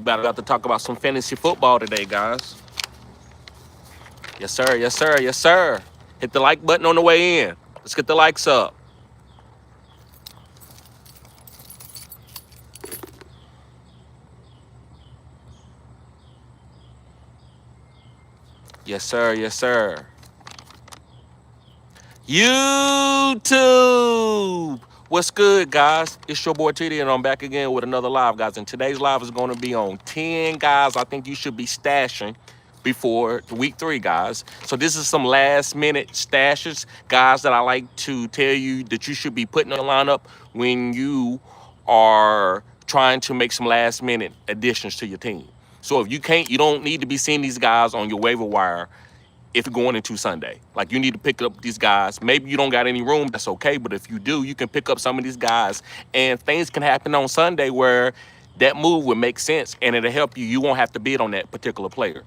about to talk about some fantasy football today, guys. Yes, sir. Yes, sir. Yes, sir. Hit the like button on the way in. Let's get the likes up. Yes, sir. Yes, sir. YouTube. What's good, guys? It's your boy TD, and I'm back again with another live, guys. And today's live is going to be on 10 guys I think you should be stashing before week 3, guys. So this is some last minute stashes, guys, that I like to tell you that you should be putting on the lineup when you are trying to make some last minute additions to your team. So if you can't, you don't need to be seeing these guys on your waiver wire if you're going into Sunday. Like, you need to pick up these guys. Maybe you don't got any room, that's okay. But if you do, you can pick up some of these guys, and things can happen on Sunday where that move would make sense and it'll help you. You won't have to bid on that particular player.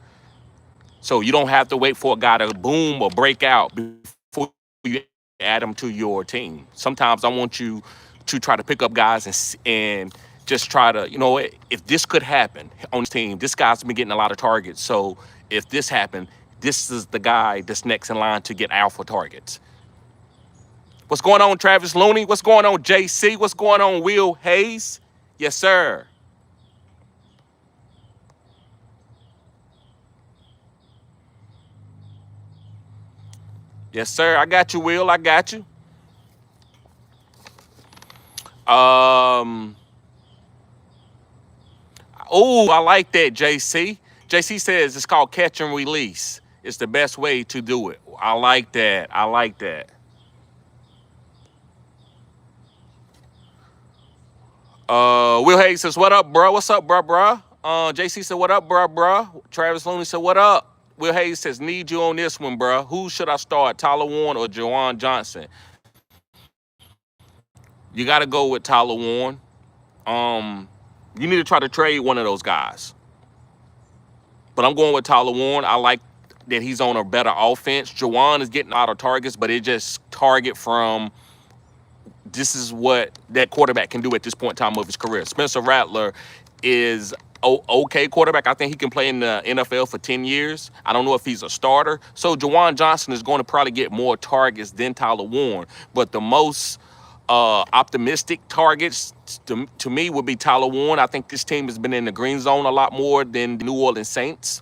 So you don't have to wait for a guy to boom or break out before you add them to your team. Sometimes I want you to try to pick up guys and just try to, if this could happen on this team, this guy's been getting a lot of targets. So if this happened, this is the guy that's next in line to get alpha targets. What's going on, Travis Looney? What's going on, JC? What's going on, Will Hayes? Yes, sir. Yes, sir. I got you, Will. I got you. Oh, I like that, JC. JC says it's called catch and release. It's the best way to do it. I like that. I like that. Will Hayes says, what up, bro? What's up, bro? JC said, what up, bro? Travis Looney said, what up? Will Hayes says, need you on this one, bro. Who should I start, Tyler Warren or Juwan Johnson? You got to go with Tyler Warren. You need to try to trade one of those guys. But I'm going with Tyler Warren. I like that he's on a better offense. Juwan is getting out of targets, but it just target from this is what that quarterback can do at this point in time of his career. Spencer Rattler is okay quarterback. I think he can play in the NFL for 10 years. I don't know if he's a starter. So Juwan Johnson is going to probably get more targets than Tyler Warren. But the most optimistic targets to me would be Tyler Warren. I think this team has been in the green zone a lot more than the New Orleans Saints.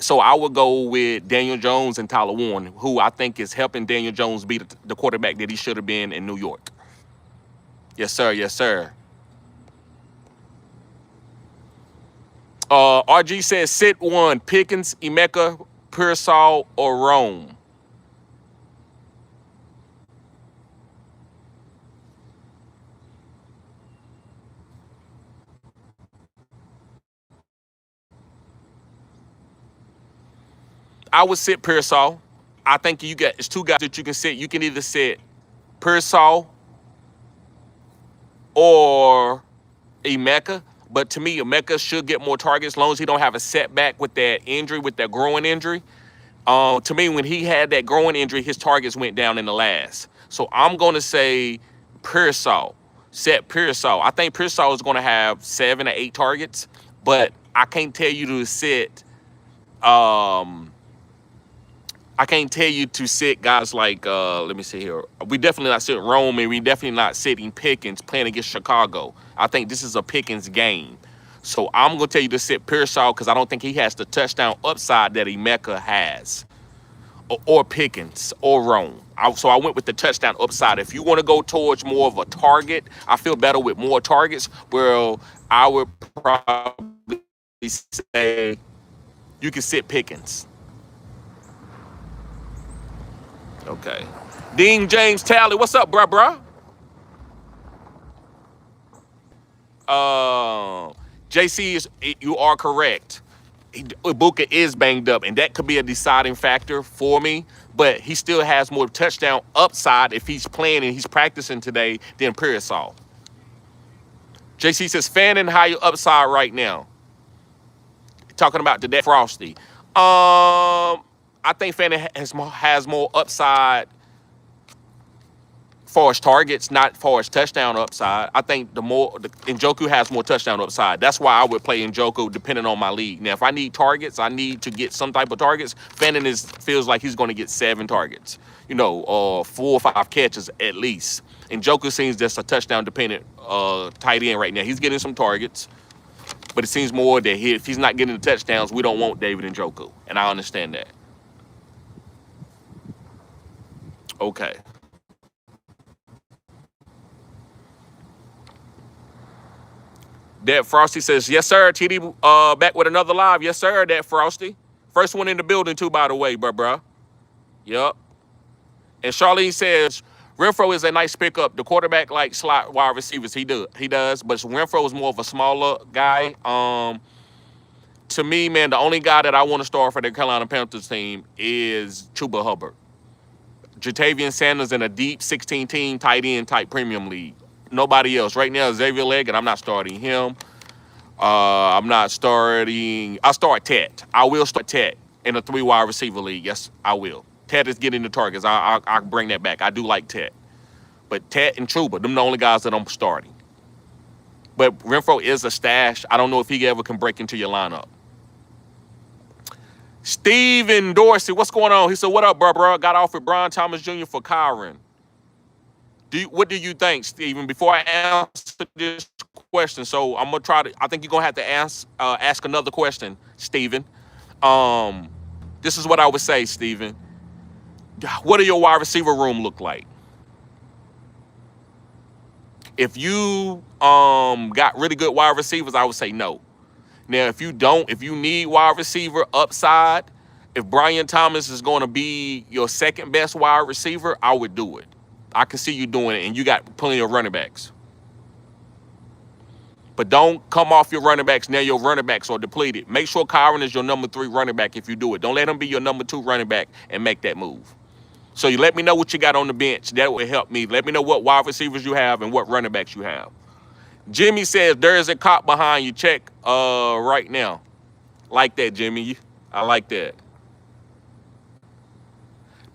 So I would go with Daniel Jones and Tyler Warren, who I think is helping Daniel Jones be the quarterback that he should have been in New York. Yes, sir. Yes, sir. RG says sit one, Pickens, Emeka, Pearsall, or Rome. I would sit Pearsall. I think it's two guys that you can sit. You can either sit Pearsall or Emeka. But to me, Emeka should get more targets as long as he don't have a setback with that injury, with that growing injury. To me, when he had that growing injury, his targets went down in the last. So I'm going to say Pearsall. Set Pearsall. I think Pearsall is going to have 7 or 8 targets, but I can't tell you to sit. I can't tell you to sit guys like, let me see here. We definitely not sitting Rome, and we definitely not sitting Pickens playing against Chicago. I think this is a Pickens game. So I'm going to tell you to sit Pearsall because I don't think he has the touchdown upside that Emeka has. Or Pickens or Rome. So I went with the touchdown upside. If you want to go towards more of a target, I feel better with more targets. Well, I would probably say you can sit Pickens. Okay. Dean James Talley, what's up, bruh? JC, you are correct. Ibuka is banged up, and that could be a deciding factor for me. But he still has more touchdown upside if he's playing and he's practicing today than Pearsall. JC says, Fannin higher upside right now. Talking about the Frosty. I think Fannin has more upside far as targets, not far as touchdown upside. I think Njoku has more touchdown upside. That's why I would play Njoku depending on my league. Now, if I need targets, I need to get some type of targets. Fannin feels like he's going to get 7 targets, 4 or 5 catches at least. Njoku seems just a touchdown dependent tight end right now. He's getting some targets, but it seems more that if he's not getting the touchdowns, we don't want David Njoku, and I understand that. Okay. That Frosty says, yes, sir. TD back with another live. Yes, sir, that Frosty. First one in the building, too, by the way, bruh. Yup. And Charlene says, Renfro is a nice pickup. The quarterback like slot wide receivers. He does. But Renfro is more of a smaller guy. To me, man, the only guy that I want to start for the Carolina Panthers team is Chuba Hubbard. Jatavian Sanders in a deep 16-team tight end type premium league. Nobody else. Right now, Xavier Leggett, I'm not starting him. I'm not starting. I'll start Tet. I will start Tet in a 3 wide receiver league. Yes, I will. Tet is getting the targets. I'll bring that back. I do like Tet. But Tet and Chuba, them the only guys that I'm starting. But Renfro is a stash. I don't know if he ever can break into your lineup. Steven Dorsey, what's going on? He said, what up, bro? Got off with Brian Thomas Jr. for Kyron. What do you think, Steven? Before I answer this question, so I'm going to try to, I think you're going to have to ask another question, Steven. This is what I would say, Steven. What do your wide receiver room look like? If you got really good wide receivers, I would say no. Now, if you need wide receiver upside, if Brian Thomas is going to be your second best wide receiver, I would do it. I can see you doing it, and you got plenty of running backs. But don't come off your running backs. Now your running backs are depleted. Make sure Kyron is your number 3 running back if you do it. Don't let him be your number 2 running back and make that move. So you let me know what you got on the bench. That will help me. Let me know what wide receivers you have and what running backs you have. Jimmy says, there is a cop behind you. Check right now. Like that, Jimmy. I like that.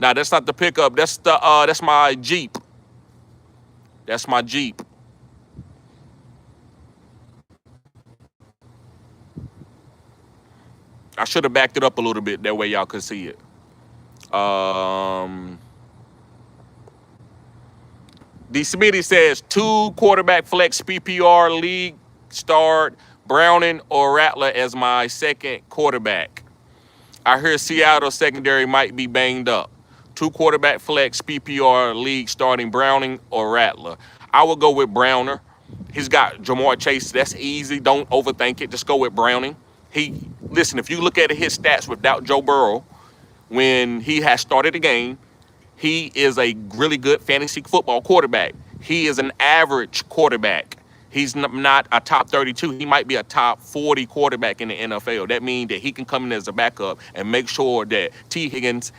Now, that's not the pickup. That's my Jeep. That's my Jeep. I should have backed it up a little bit. That way y'all could see it. D. Smitty says 2 quarterback flex PPR league start Browning or Rattler as my second quarterback. I hear Seattle secondary might be banged up. 2 quarterback flex PPR league starting Browning or Rattler. I would go with Browner. He's got Jamar Chase. That's easy. Don't overthink it. Just go with Browning. Listen, if you look at his stats without Joe Burrow, when he has started a game, he is a really good fantasy football quarterback. He is an average quarterback. He's not a top 32. He might be a top 40 quarterback in the NFL. That means that he can come in as a backup and make sure that T. Higgins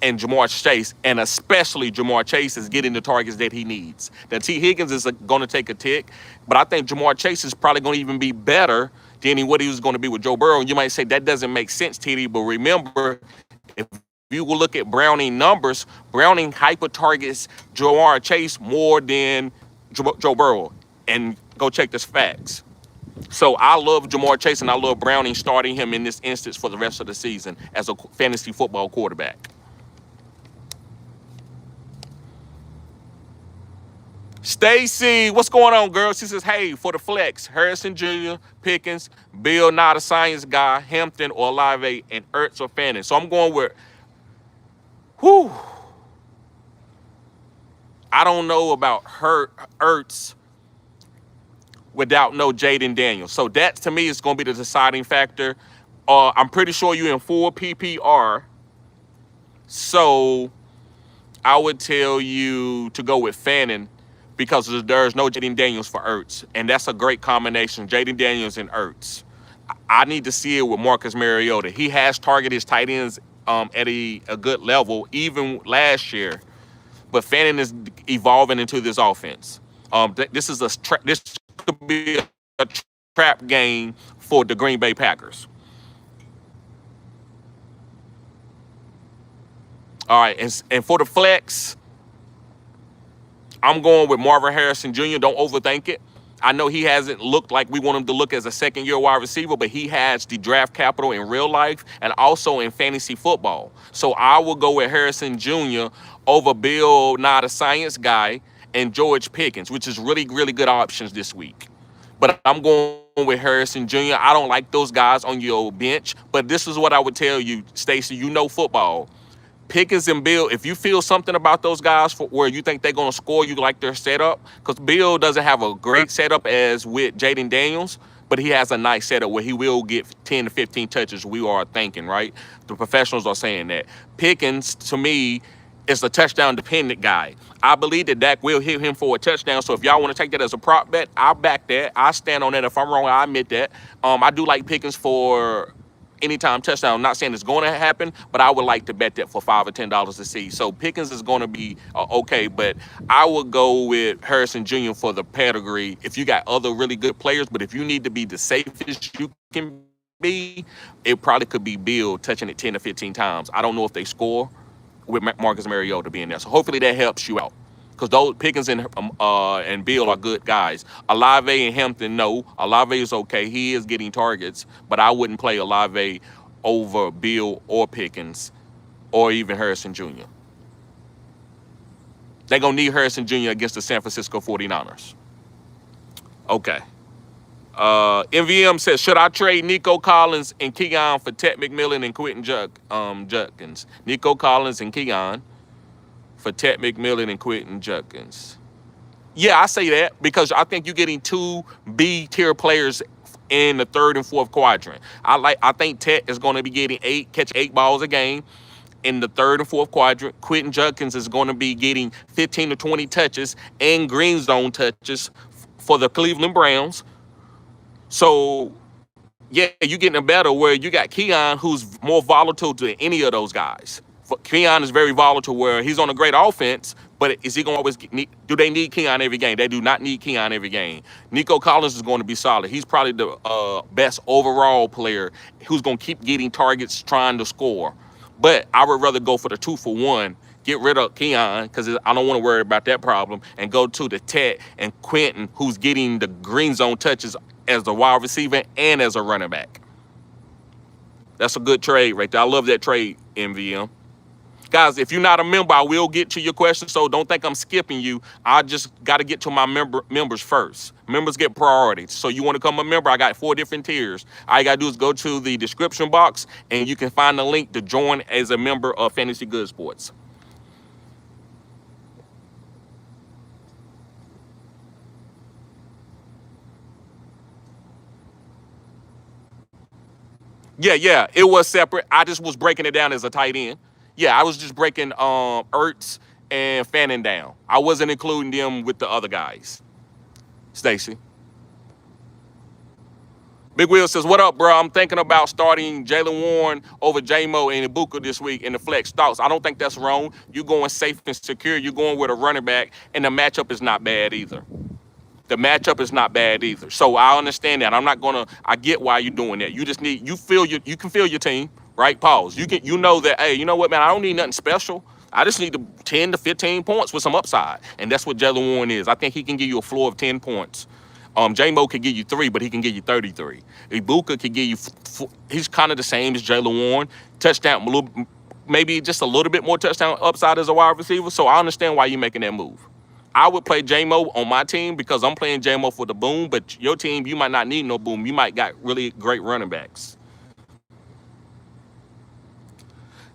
and Jamar Chase, and especially Jamar Chase, is getting the targets that he needs. Now, T. Higgins is going to take a tick, but I think Jamar Chase is probably going to even be better than what he was going to be with Joe Burrow. And you might say that doesn't make sense, TD, but remember, if you will look at Browning numbers, Browning hyper targets Jamar Chase more than Joe Burrow. And go check this facts. So I love Jamar Chase and I love Browning starting him in this instance for the rest of the season as a fantasy football quarterback. Stacy, what's going on, girl? She says, hey, for the flex, Harrison Jr., Pickens, Bill, not a science guy, Hampton or Olave, and Ertz or Fannin. So I'm going with, I don't know about Ertz without no Jaden Daniels. So that, to me, is going to be the deciding factor. I'm pretty sure you're in full PPR. So I would tell you to go with Fannin because there's no Jaden Daniels for Ertz. And that's a great combination, Jaden Daniels and Ertz. I need to see it with Marcus Mariota. He has targeted his tight ends at a good level, even last year. But Fannin is evolving into this offense. This could be a trap game for the Green Bay Packers. All right, and for the flex, I'm going with Marvin Harrison Jr. Don't overthink it. I know he hasn't looked like we want him to look as a second-year wide receiver, but he has the draft capital in real life and also in fantasy football. So I will go with Harrison Jr. over Bill, not a science guy, and George Pickens, which is really, really good options this week. But I'm going with Harrison Jr. I don't like those guys on your bench, but this is what I would tell you, Stacey. You know football. Pickens and Bill, if you feel something about those guys for where you think they're going to score, you like their setup, because Bill doesn't have a great setup as with Jaden Daniels, but he has a nice setup where he will get 10 to 15 touches, we are thinking, right? The professionals are saying that. Pickens, to me, is a touchdown-dependent guy. I believe that Dak will hit him for a touchdown, so if y'all want to take that as a prop bet, I'll back that. I stand on that. If I'm wrong, I admit that. I do like Pickens for anytime touchdown. I'm not saying it's going to happen, but I would like to bet that for $5 or $10 to see. So Pickens is going to be okay, but I would go with Harrison Jr. for the pedigree. If you got other really good players, but if you need to be the safest you can be, it probably could be Bill touching it 10 to 15 times. I don't know if they score with Marcus Mariota being there. So hopefully that helps you out. Because those Pickens and Bill are good guys. Olave and Hampton, no. Olave is okay. He is getting targets, but I wouldn't play Olave over Bill or Pickens or even Harrison Jr. They're going to need Harrison Jr. against the San Francisco 49ers. Okay. MVM says, should I trade Nico Collins and Keon for Ted McMillan and Quentin Judkins? Nico Collins and Keon for Ted McMillan and Quentin Judkins. Yeah, I say that because I think you're getting two B-tier players in the third and fourth quadrant. I think Ted is going to be getting catch 8 balls a game in the third and fourth quadrant. Quentin Judkins is going to be getting 15 to 20 touches and green zone touches for the Cleveland Browns. So, yeah, you're getting a better where you got Keon, who's more volatile than any of those guys. Keon is very volatile where he's on a great offense, but is he going to always do they need Keon every game? They do not need Keon every game. Nico Collins is going to be solid. He's probably the best overall player who's going to keep getting targets trying to score. But I would rather go for the 2-for-1, get rid of Keon because I don't want to worry about that problem, and go to the Tet and Quentin, who's getting the green zone touches as a wide receiver and as a running back. That's a good trade right there. I love that trade, MVM. Guys, if you're not a member, I will get to your question, so don't think I'm skipping you. I just got to get to my members first. Members get priority. So you want to become a member, I got 4 different tiers. All you got to do is go to the description box, and you can find the link to join as a member of Fantasy Good Sports. Yeah, it was separate. I just was breaking it down as a tight end. Yeah, I was just breaking Ertz and Fanning down. I wasn't including them with the other guys. Stacy. Big Will says, what up, bro? I'm thinking about starting Jalen Warren over J-Mo and Ibuka this week in the flex. Thoughts? I don't think that's wrong. You're going safe and secure. You're going with a running back, and the matchup is not bad either. The matchup is not bad either. So I understand that. I get why you're doing that. You just need, you can feel your team, right? Pause. You know that, hey, you know what, man, I don't need nothing special. I just need 10 to 15 points with some upside. And that's what Jalen Warren is. I think he can give you a floor of 10 points. J-Mo could give you 3, but he can give you 33. Ibuka could give you, he's kind of the same as Jalen Warren. Touchdown, maybe just a little bit more touchdown upside as a wide receiver. So I understand why you're making that move. I would play J-Mo on my team because I'm playing J-Mo for the boom, but your team, you might not need no boom. You might got really great running backs.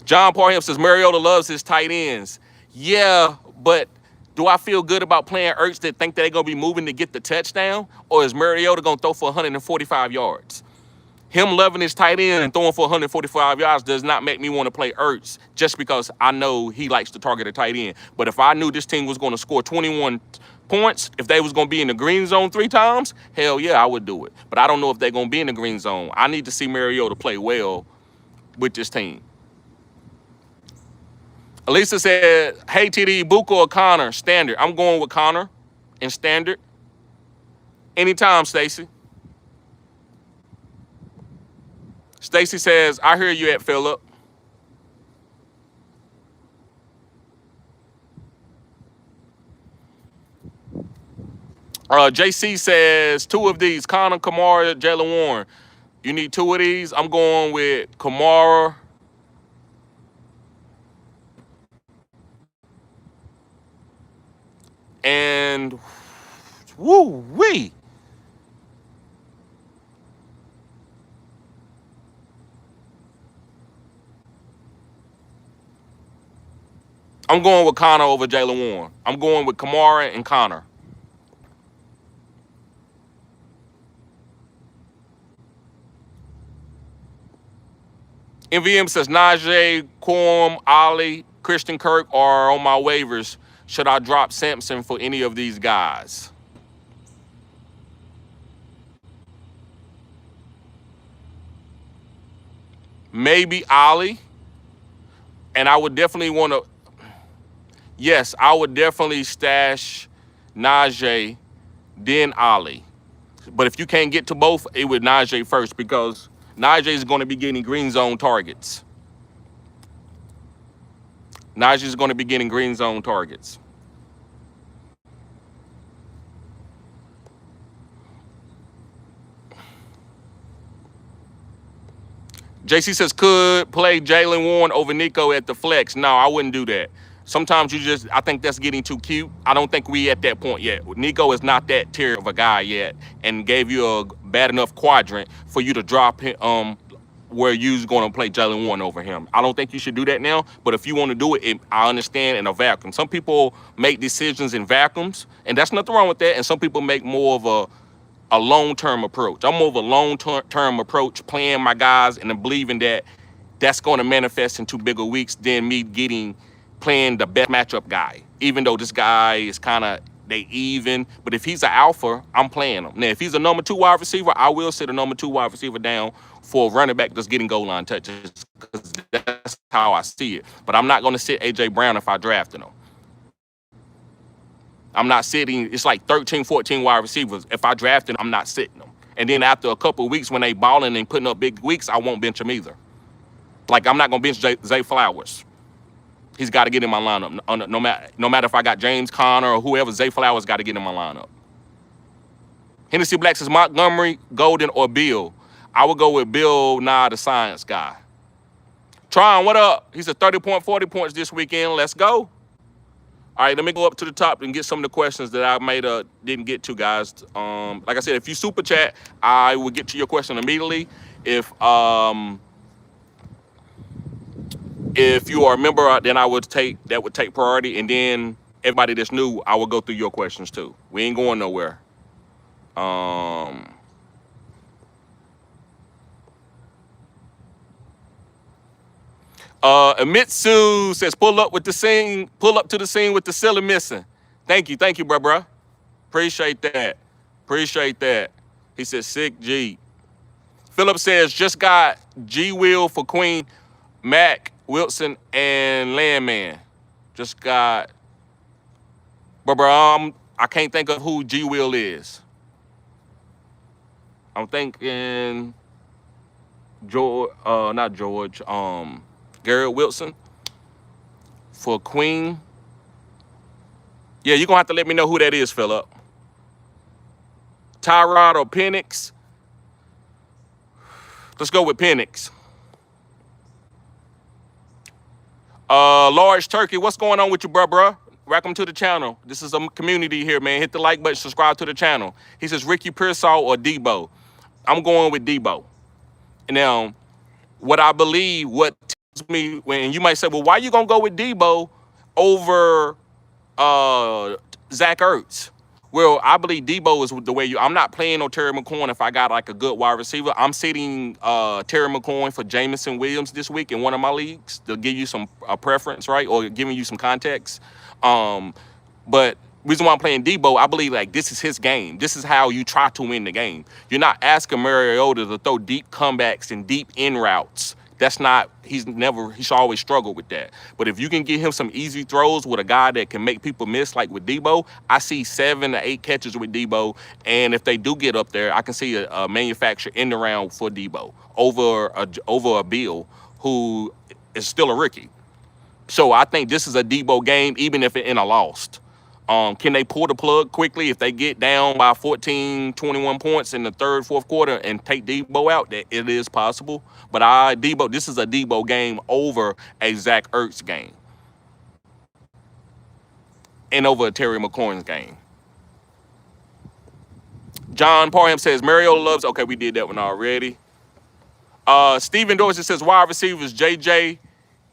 John Parham says, Mariota loves his tight ends. Yeah, but do I feel good about playing Ertz that think that they're going to be moving to get the touchdown? Or is Mariota going to throw for 145 yards? Him loving his tight end and throwing for 145 yards does not make me want to play Ertz just because I know he likes to target a tight end. But if I knew this team was going to score 21 points, if they was going to be in the green zone 3 times, hell yeah, I would do it. But I don't know if they're going to be in the green zone. I need to see Mariota play well with this team. Elisa said, hey, TD, Buka or Connor? Standard. I'm going with Connor in standard. Anytime, Stacy. Stacy says, I hear you at Phillip. JC says two of these: Connor, Kamara, Jalen Warren. You need two of these. I'm going with Kamara and woo wee. I'm going with Connor over Jalen Warren. I'm going with Kamara and Connor. MVM says Najee, Quorum, Ali, Christian Kirk are on my waivers. Should I drop Sampson for any of these guys? Maybe Ali. And I would definitely want to, yes, I would definitely stash Najee, then Ali. But if you can't get to both, it would Najee first because Najee is going to be getting green zone targets. Najee is going to be getting green zone targets. JC says, could play Jalen Warren over Nico at the flex. No, I wouldn't do that. Sometimes I think that's getting too cute. I don't think we at that point yet. Nico is not that tier of a guy yet and gave you a bad enough quadrant for you to drop him where you're going to play Jalen Warren over him. I don't think you should do that now, but if you want to do it, I understand in a vacuum. Some people make decisions in vacuums, and that's nothing wrong with that, and some people make more of a long-term approach. I'm more of a long-term approach, playing my guys and believing that that's going to manifest into bigger weeks than me playing the best matchup guy. Even though this guy is kind of, they even, but if he's an alpha, I'm playing him. Now, if he's a number 2 wide receiver, I will sit a number 2 wide receiver down for a running back that's getting goal line touches because that's how I see it. But I'm not going to sit A.J. Brown if I drafted him. I'm not sitting, it's like 13, 14 wide receivers. If I drafted, I'm not sitting them. And then after a couple of weeks when they balling and putting up big weeks, I won't bench them either. Like, I'm not going to bench Zay Flowers. He's got to get in my lineup. No matter if I got James Conner or whoever, Zay Flowers got to get in my lineup. Hennessy Black says Montgomery, Golden, or Bill. I would go with Bill Nye, the science guy. Tron, what up? He said 40 points this weekend. Let's go. All right, let me go up to the top and get some of the questions that I didn't get to, guys. Like I said, if you super chat, I will get to your question immediately. If you are a member, then that would take priority, and then everybody that's new, I will go through your questions too. We ain't going nowhere. Amitsu says, pull up to the scene with the ceiling missing. Thank you, bro. Appreciate that. He says, sick G. Philip says, just got G Will for Queen, Mac, Wilson, and Landman. Just got, bro, I can't think of who G Will is. I'm thinking not George, Garrett Wilson for Queen. Yeah, you're going to have to let me know who that is, Philip. Tyrod or Penix? Let's go with Penix. Large Turkey, what's going on with you, bruh? Welcome to the channel. This is a community here, man. Hit the like button, subscribe to the channel. He says Ricky Pearsall or Debo. I'm going with Debo. Now, what I believe, what tells me, when you might say, well, why are you going to go with Debo over Zach Ertz? Well, I believe Debo is the way I'm not playing on Terry McLaurin if I got like a good wide receiver. I'm sitting Terry McLaurin for Jamison Williams this week in one of my leagues to give you some preference, right? Or giving you some context. But reason why I'm playing Debo, I believe like this is his game. This is how you try to win the game. You're not asking Mariota to throw deep comebacks and deep in routes. That's not, he's always struggled with that. But if you can get him some easy throws with a guy that can make people miss, like with Debo, I see 7 to 8 catches with Debo. And if they do get up there, I can see a manufacturer in the round for Debo over a Bill who is still a rookie. So I think this is a Debo game, even if it in a lost. Can they pull the plug quickly if they get down by 14, 21 points in the third, fourth quarter and take Debo out? That it is possible. But this is a Debo game over a Zach Ertz game and over a Terry McLaurin's game. John Parham says Mariota loves. Okay, we did that one already. Stephen Dorsey says wide receivers JJ,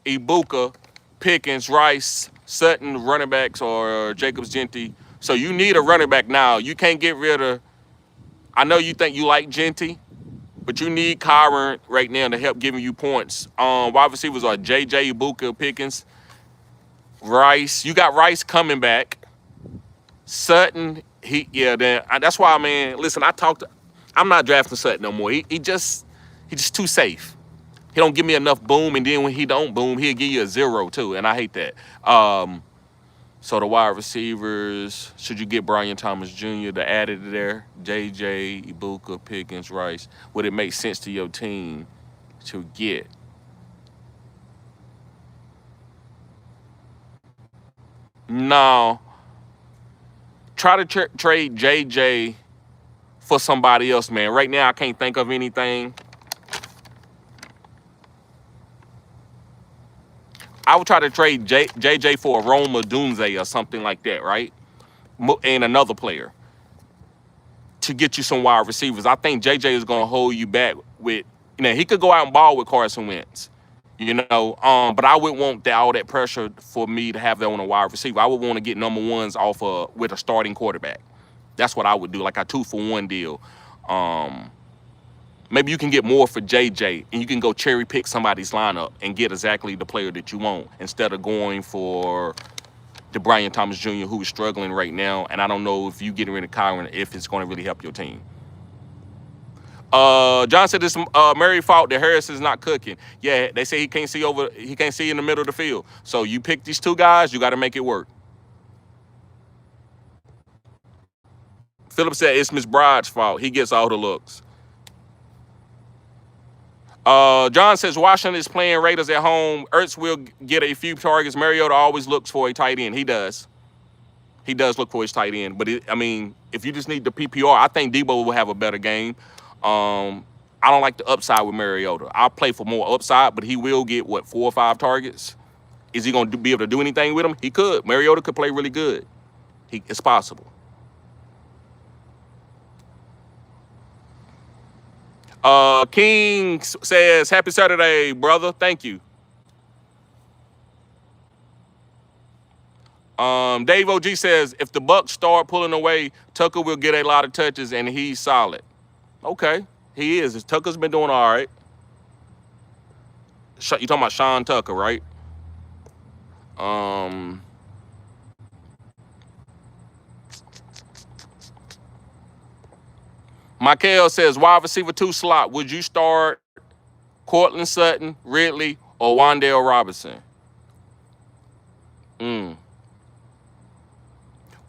Ibuka, Pickens, Rice, Sutton, running backs, or Jacobs Genty. So you need a running back now. You can't get rid of. I know you think you like Genty, but you need Kyron right now to help giving you points. Wide receivers are JJ, Ibuka, Pickens, Rice. You got Rice coming back. Sutton, that's why, man. Listen, I'm not drafting Sutton no more. He's just too safe. He don't give me enough boom, and then when he don't boom, he'll give you a 0 too, and I hate that. So the wide receivers, should you get Brian Thomas Jr. to add it there? JJ, Ibuka, Pickens, Rice. Would it make sense to your team to get? No. Try to trade JJ for somebody else, man. Right now, I can't think of anything. I would try to trade JJ for a Roma Dunze or something like that, right? And another player to get you some wide receivers. I think JJ is going to hold you back with, he could go out and ball with Carson Wentz, but I wouldn't want all that pressure for me to have that on a wide receiver. I would want to get number ones with a starting quarterback. That's what I would do, like a 2-for-1 deal. Maybe you can get more for JJ, and you can go cherry pick somebody's lineup and get exactly the player that you want instead of going for the Brian Thomas Jr., who is struggling right now. And I don't know if you getting rid of Kyron, if it's going to really help your team. John said this Mary's fault that Harris is not cooking. Yeah, they say he can't see in the middle of the field. So you pick these two guys, you got to make it work. Philip said it's Miss Bride's fault. He gets all the looks. John says Washington is playing Raiders at home. Ertz will get a few targets. Mariota always looks for a tight end. He does. He does look for his tight end. But, if you just need the PPR, I think Debo will have a better game. I don't like the upside with Mariota. I'll play for more upside, but he will get, 4 or 5 targets? Is he going to be able to do anything with him? He could. Mariota could play really good. It's possible. King says, happy Saturday, brother. Thank you. Dave OG says, if the Bucs start pulling away, Tucker will get a lot of touches, and he's solid. Okay, he is. Tucker's been doing all right. You talking about Sean Tucker, right? Michael says, wide receiver 2 slot. Would you start Cortland Sutton, Ridley, or Wan'Dale Robinson?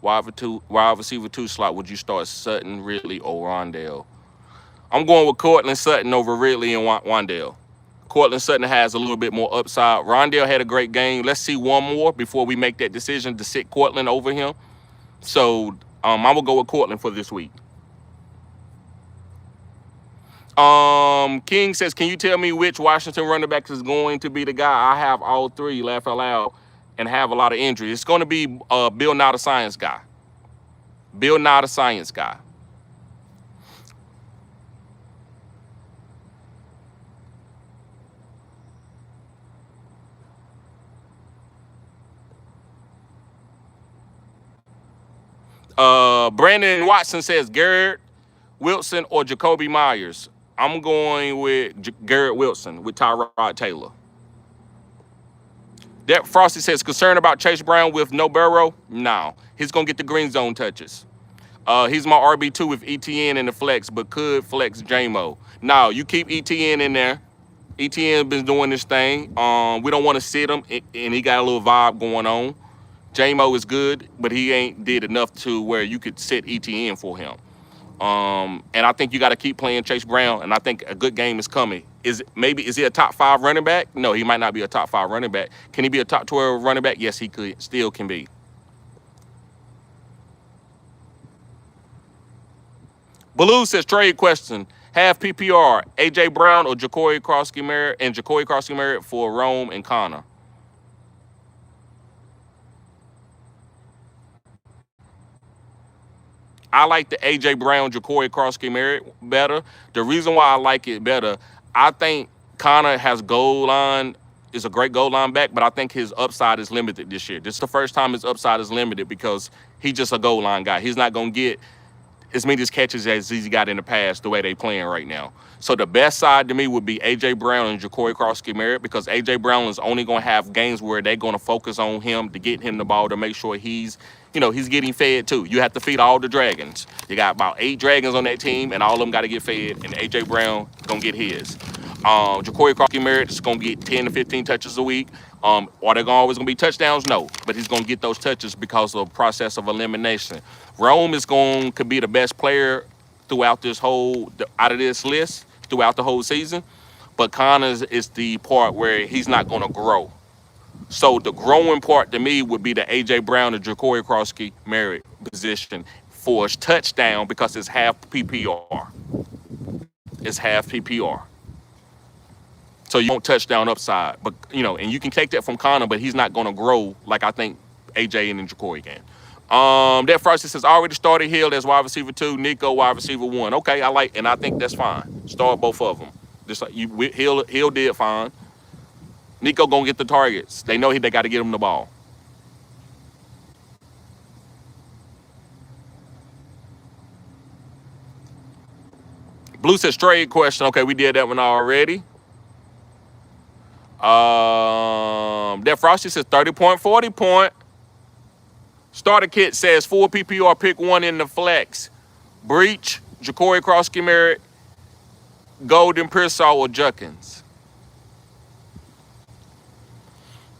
Wide receiver 2 slot. Would you start Sutton, Ridley, or Wan'Dale? I'm going with Cortland Sutton over Ridley and Wan'Dale. Cortland Sutton has a little bit more upside. Rondale had a great game. Let's see one more before we make that decision to sit Cortland over him. So I'm going to go with Cortland for this week. King says, can you tell me which Washington running back is going to be the guy? I have all 3, laugh out loud, and have a lot of injuries. It's going to be Bill Nye the Science Guy. Bill Nye the Science Guy. Brandon Watson says Garrett Wilson or Jacoby Myers. I'm going with Garrett Wilson with Tyrod Taylor. That Frosty says, concerned about Chase Brown with no Burrow? No. He's going to get the green zone touches. He's my RB2 with ETN in the flex, but could flex JMO. No, you keep ETN in there. ETN been doing this thing. We don't want to sit him, and he got a little vibe going on. JMO is good, but he ain't did enough to where you could sit ETN for him. And I think you got to keep playing Chase Brown, and I think a good game is coming. Is he a top 5 running back? No, he might not be a top 5 running back. Can he be a top 12 running back? Yes, he could, still can be. 'Cause he got a little vibe going on. JMO is good, but he ain't did enough to where you could sit ETN for him. And I think you got to keep playing Chase Brown, and I think a good game is coming. Is he a top 5 running back? No, he might not be a top 5 running back. Can he be a top 12 running back? Yes, he could, still can be. Baloo says trade question. Have PPR, AJ Brown or Jacory Crosby Merritt and Jacory Crosby Merritt for Rome and Connor. I like the AJ Brown, Jacory Crosby Merritt better. The reason why I like it better, I think Connor has goal line, is a great goal line back, but I think his upside is limited this year. This is the first time his upside is limited because he's just a goal line guy. He's not gonna get as many catches as he's got in the past the way they playing right now. So the best side to me would be AJ Brown and Jacory Crosby Merritt because AJ Brown is only going to have games where they're going to focus on him to get him the ball to make sure he's getting fed too. You have to feed all the dragons. You got about 8 dragons on that team, and all of them got to get fed, and AJ Brown gonna get his. Jacory Crosby Merritt is gonna get 10 to 15 touches a week. Are they always gonna be touchdowns? No, but he's gonna get those touches because of the process of elimination. Rome could be the best player throughout out of this list throughout the whole season, but Connors is the part where he's not gonna grow. So the growing part to me would be the AJ Brown and Jacory Crosby Merritt position for his touchdown because it's half PPR. It's half PPR. So you don't touchdown upside, but and you can take that from Connor, but he's not going to grow like I think AJ and Jacory can. That first says already started Hill as wide receiver 2, Nico wide receiver 1. Okay, and I think that's fine. Start both of them. Just like Hill did fine. Nico gonna get the targets. They know they got to get him the ball. Blue says trade question. Okay, we did that one already. That Frosty says 30 point, 40 point. Starter kit says 4 PPR, pick 1 in the flex. Breach, Jacory Crosby Merritt, Golden, Pearsall, or Judkins.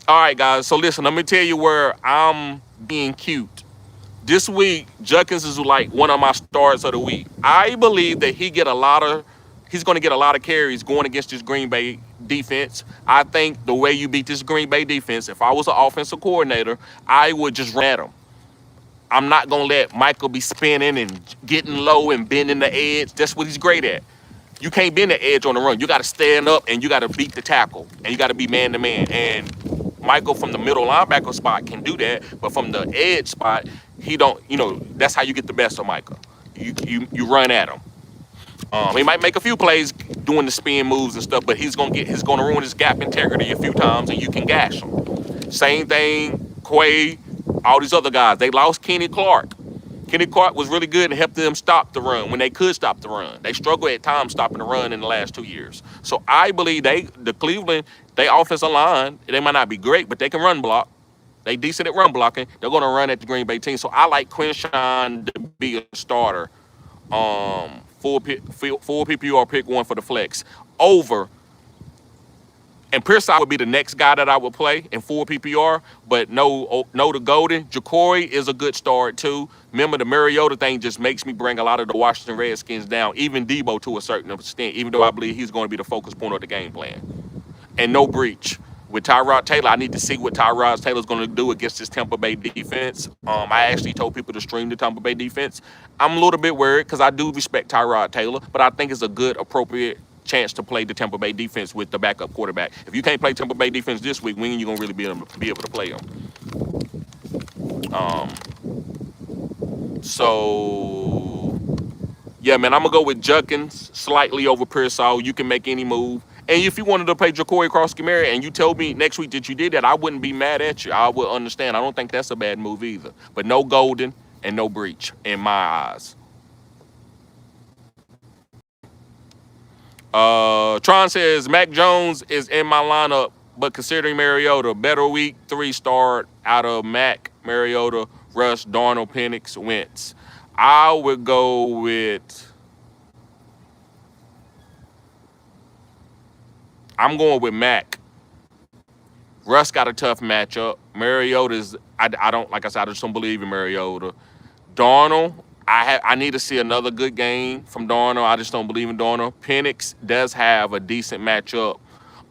All right, guys. So listen, let me tell you where I'm being cute. This week, Judkins is like one of my stars of the week. I believe that he's going to get a lot of carries going against this Green Bay defense. I think the way you beat this Green Bay defense, if I was an offensive coordinator, I would just run at him. I'm not going to let Michael be spinning and getting low and bending the edge. That's what he's great at. You can't bend the edge on the run. You got to stand up and you got to beat the tackle. And you got to be man-to-man. And Michael from the middle linebacker spot can do that. But from the edge spot, he don't, that's how you get the best of Michael. You run at him. He might make a few plays doing the spin moves and stuff, but he's gonna ruin his gap integrity a few times, and you can gash him. Same thing, Quay, all these other guys. They lost Kenny Clark. Kenny Clark was really good and helped them stop the run when they could stop the run. They struggled at times stopping the run in the last 2 years. So I believe the Cleveland, they offensive line, they might not be great, but they can run block. They decent at run blocking. They're gonna run at the Green Bay team. So I like Quinshawn to be a starter. Full PPR, pick 1 for the flex. Over. And Pearsall would be the next guy that I would play in full PPR, but no to Golden. Jacory is a good start too. Remember, the Mariota thing just makes me bring a lot of the Washington Redskins down, even Debo to a certain extent, even though I believe he's going to be the focus point of the game plan. And no breach. With Tyrod Taylor, I need to see what Tyrod Taylor's going to do against this Tampa Bay defense. I actually told people to stream the Tampa Bay defense. I'm a little bit worried because I do respect Tyrod Taylor, but I think it's a good, appropriate chance to play the Tampa Bay defense with the backup quarterback. If you can't play Tampa Bay defense this week, when are you going to really be able to play them? So, yeah, man, I'm going to go with Judkins slightly over Pearsall. You can make any move. And if you wanted to play Jacory Crosby Merritt and you told me next week that you did that, I wouldn't be mad at you. I would understand. I don't think that's a bad move either. But no Golden and no breach in my eyes. Tron says Mac Jones is in my lineup, but considering Mariota, better week 3 start out of Mac, Mariota, Russ, Darnold, Penix, Wentz. I would go with. I'm going with Mac. Russ got a tough matchup. Mariota's, I don't, like I said, I just don't believe in Mariota. Darnold, I need to see another good game from Darnold. I just don't believe in Darnold. Penix does have a decent matchup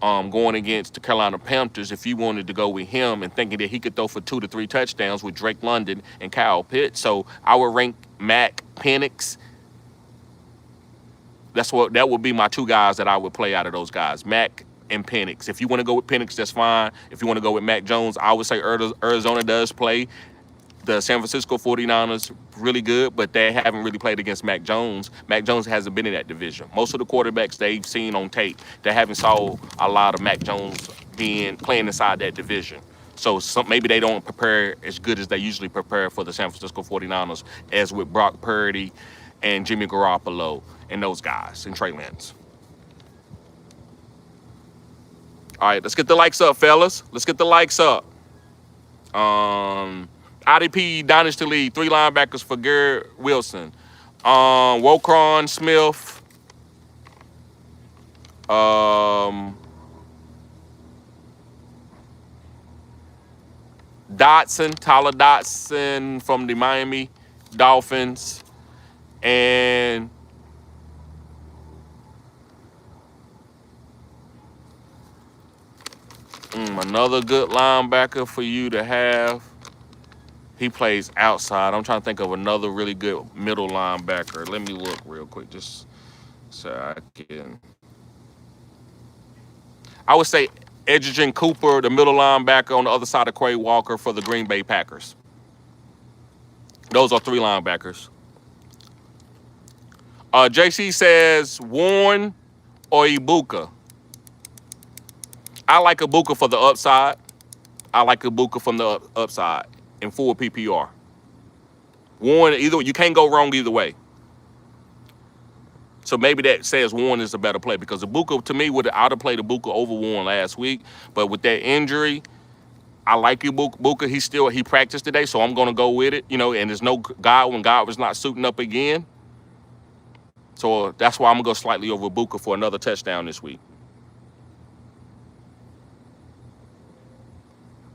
going against the Carolina Panthers if you wanted to go with him and thinking that he could throw for 2 to 3 touchdowns with Drake London and Kyle Pitts. So I would rank Mac, Penix, That would be my two guys that I would play out of those guys, Mac and Penix. If you want to go with Penix, that's fine. If you want to go with Mac Jones, I would say Arizona does play the San Francisco 49ers really good, but they haven't really played against Mac Jones. Mac Jones hasn't been in that division. Most of the quarterbacks they've seen on tape, they haven't saw a lot of Mac Jones playing inside that division. So maybe they don't prepare as good as they usually prepare for the San Francisco 49ers, as with Brock Purdy and Jimmy Garoppolo and those guys, and Trey Lance. All right, let's get the likes up, fellas. Let's get the likes up. IDP Dynasty League, 3 linebackers for Garrett Wilson. Wokron Smith. Tyler Dotson from the Miami Dolphins. And another good linebacker for you to have. He plays outside. I'm trying to think of another really good middle linebacker. Let me look real quick, just so I can. I would say Edgerton Cooper, the middle linebacker on the other side of Quay Walker for the Green Bay Packers. Those are 3 linebackers. JC says Warren or Ibuka. I like Ibuka for the upside. I like Ibuka from the upside in full PPR. Warren, you can't go wrong either way. So maybe that says Warren is a better play, because Ibuka, to me, I'd have played Ibuka over Warren last week. But with that injury, I like Ibuka. He practiced today, so I'm going to go with it. And there's no Godwin. Godwin's not suiting up again. So that's why I'm going to go slightly over Ibuka for another touchdown this week.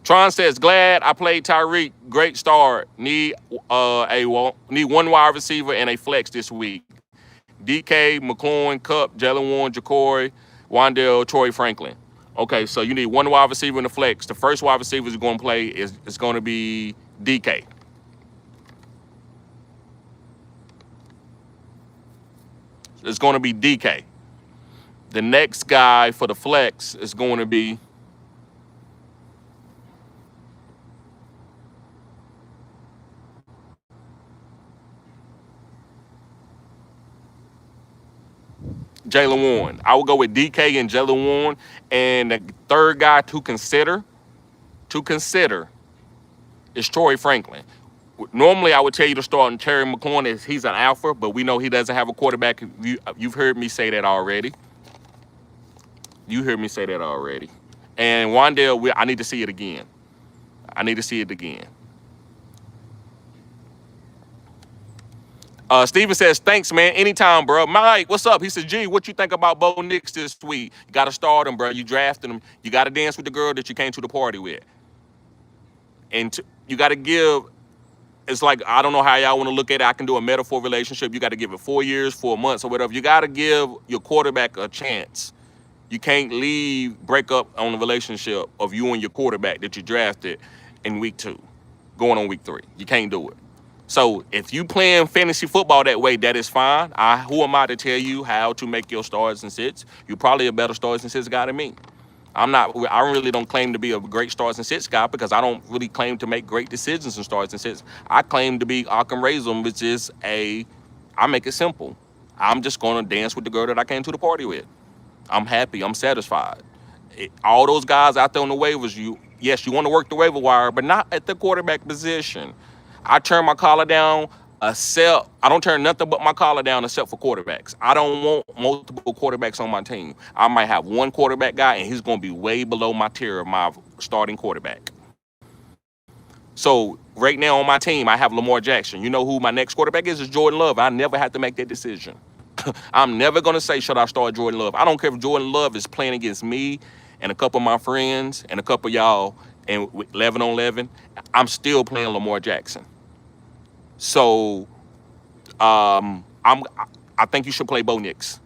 Tron says, glad I played Tyreek. Great start. Need one wide receiver and a flex this week. DK, McLaurin, Cup, Jalen Warren, Ja'Cory, Wandale, Troy Franklin. Okay, so you need one wide receiver in the flex. The first wide receiver is going to play is going to be DK. It's going to be DK. The next guy for the flex is going to be Jalen Warren. I will go with DK and Jalen Warren. And the third guy to consider is Troy Franklin. Normally, I would tell you to start on Terry McLaurin as he's an alpha, but we know he doesn't have a quarterback. You've heard me say that already. And Wandale, I need to see it again. Steven says, thanks, man. Anytime, bro. Mike, what's up? He says, G, what you think about Bo Nix this week? You got to start him, bro. You drafted him. You got to dance with the girl that you came to the party with. And you got to give, it's like, I don't know how y'all want to look at it. I can do a metaphor relationship. You got to give it 4 years, 4 months, or whatever. You got to give your quarterback a chance. You can't break up on the relationship of you and your quarterback that you drafted in week 2, going on week 3. You can't do it. So if you playing fantasy football that way, that is fine. Who am I to tell you how to make your starts and sits? You're probably a better starts and sits guy than me. I really don't claim to be a great starts and sits guy, because I don't really claim to make great decisions in starts and sits. I claim to be Occam Razum, which is I make it simple. I'm just going to dance with the girl that I came to the party with. I'm happy. I'm satisfied. All those guys out there on the waivers, you want to work the waiver wire, but not at the quarterback position. I turn my collar down, I don't turn nothing but my collar down except for quarterbacks. I don't want multiple quarterbacks on my team. I might have one quarterback guy, and he's going to be way below my tier of my starting quarterback. So right now on my team, I have Lamar Jackson. You know who my next quarterback is? It's Jordan Love. I never have to make that decision. I'm never going to say, should I start Jordan Love? I don't care if Jordan Love is playing against me and a couple of my friends and a couple of y'all and 11 on 11. I'm still playing Lamar Jackson. So I think you should play Bo Nix.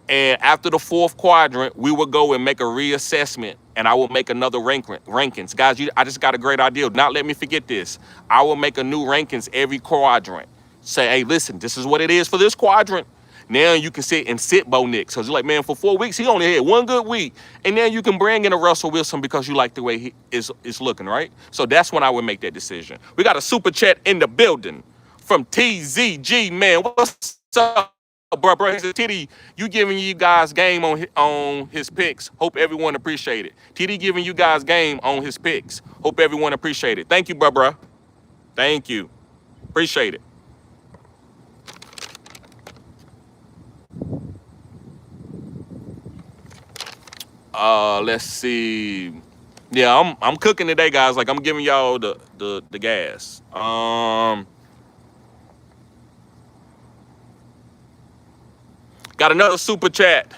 And after the 4th quadrant, we will go and make a reassessment, and I will make another rankings. Guys, I just got a great idea. Not let me forget this. I will make a new rankings every quadrant. Say, hey, listen, this is what it is for this quadrant. Now you can sit Bo Nix. Because you're like, man, for 4 weeks, he only had one good week. And then you can bring in a Russell Wilson because you like the way he is looking, right? So that's when I would make that decision. We got a super chat in the building from TZG, man. What's up, bro? He said, TD, you giving you guys game on his picks. Hope everyone appreciate it. TD giving you guys game on his picks. Hope everyone appreciate it. Thank you, bro. Thank you. Appreciate it. Let's see. Yeah, I'm cooking today, guys. Like I'm giving y'all the gas. Got another super chat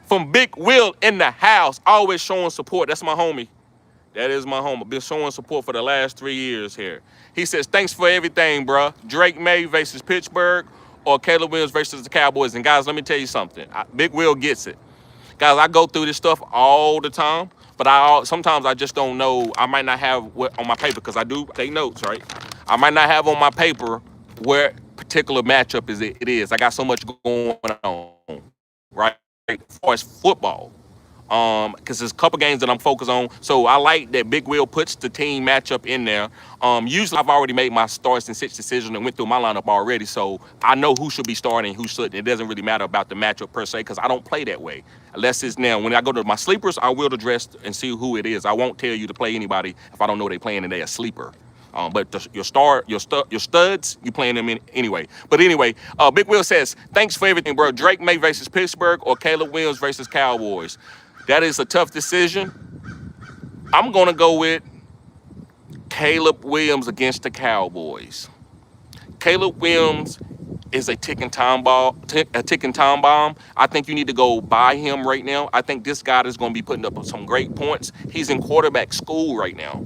from Big Will in the house. Always showing support. That's my homie. That is my homie. Been showing support for the last 3 years here. He says, thanks for everything, bro. Drake May versus Pittsburgh or Caleb Williams versus the Cowboys. And guys, let me tell you something. Big Will gets it. Guys, I go through this stuff all the time, but sometimes I just don't know. I might not have what on my paper because I do take notes, right? I might not have on my paper where particular matchup it is. I got so much going on, right? As far as football, because there's a couple games that I'm focused on. So I like that Big Will puts the team matchup in there. Usually I've already made my starts and sits decision and went through my lineup already, so I know who should be starting and who shouldn't. It doesn't really matter about the matchup per se because I don't play that way. Unless it's now, when I go to my sleepers, I will address and see who it is. I won't tell you to play anybody if I don't know they're playing and they're a sleeper. But your studs, you playing them in anyway. But anyway, Big Will says, thanks for everything, bro. Drake May versus Pittsburgh or Caleb Williams versus Cowboys. That is a tough decision. I'm going to go with Caleb Williams against the Cowboys. Caleb Williams is a ticking time bomb. I think you need to go buy him right now. I think this guy is going to be putting up some great points. He's in quarterback school right now.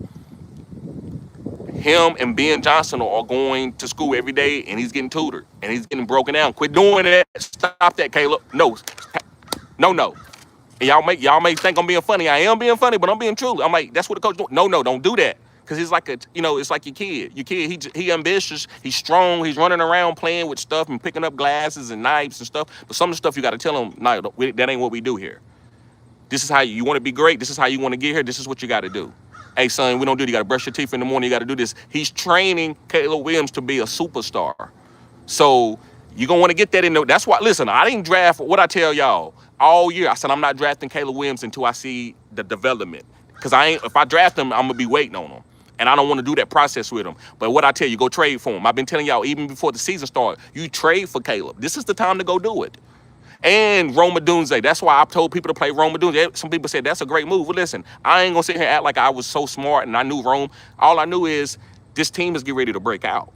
Him and Ben Johnson are going to school every day, and he's getting tutored, and he's getting broken down. Quit doing that. Stop that, Caleb. No. And y'all may think I'm being funny. I am being funny, but I'm being true. I'm like, that's what the coach doing. No, don't do that. Because he's like it's like your kid. Your kid, he ambitious, he's strong, he's running around playing with stuff and picking up glasses and knives and stuff. But some of the stuff you got to tell him, no, that ain't what we do here. This is how you want to be great. This is how you want to get here. This is what you got to do. Hey, son, we don't do it. You got to brush your teeth in the morning. You got to do this. He's training Caleb Williams to be a superstar. So you're going to want to get that in there. That's why, listen, I didn't draft what I tell y'all all year. I said I'm not drafting Caleb Williams until I see the development. Because if I draft him, I'm going to be waiting on him. And I don't want to do that process with him. But what I tell you, go trade for him. I've been telling y'all even before the season started, you trade for Caleb. This is the time to go do it. And Rome Odunze. That's why I told people to play Rome Odunze. Some people said that's a great move. Well, listen, I ain't going to sit here and act like I was so smart and I knew Rome. All I knew is this team is getting ready to break out.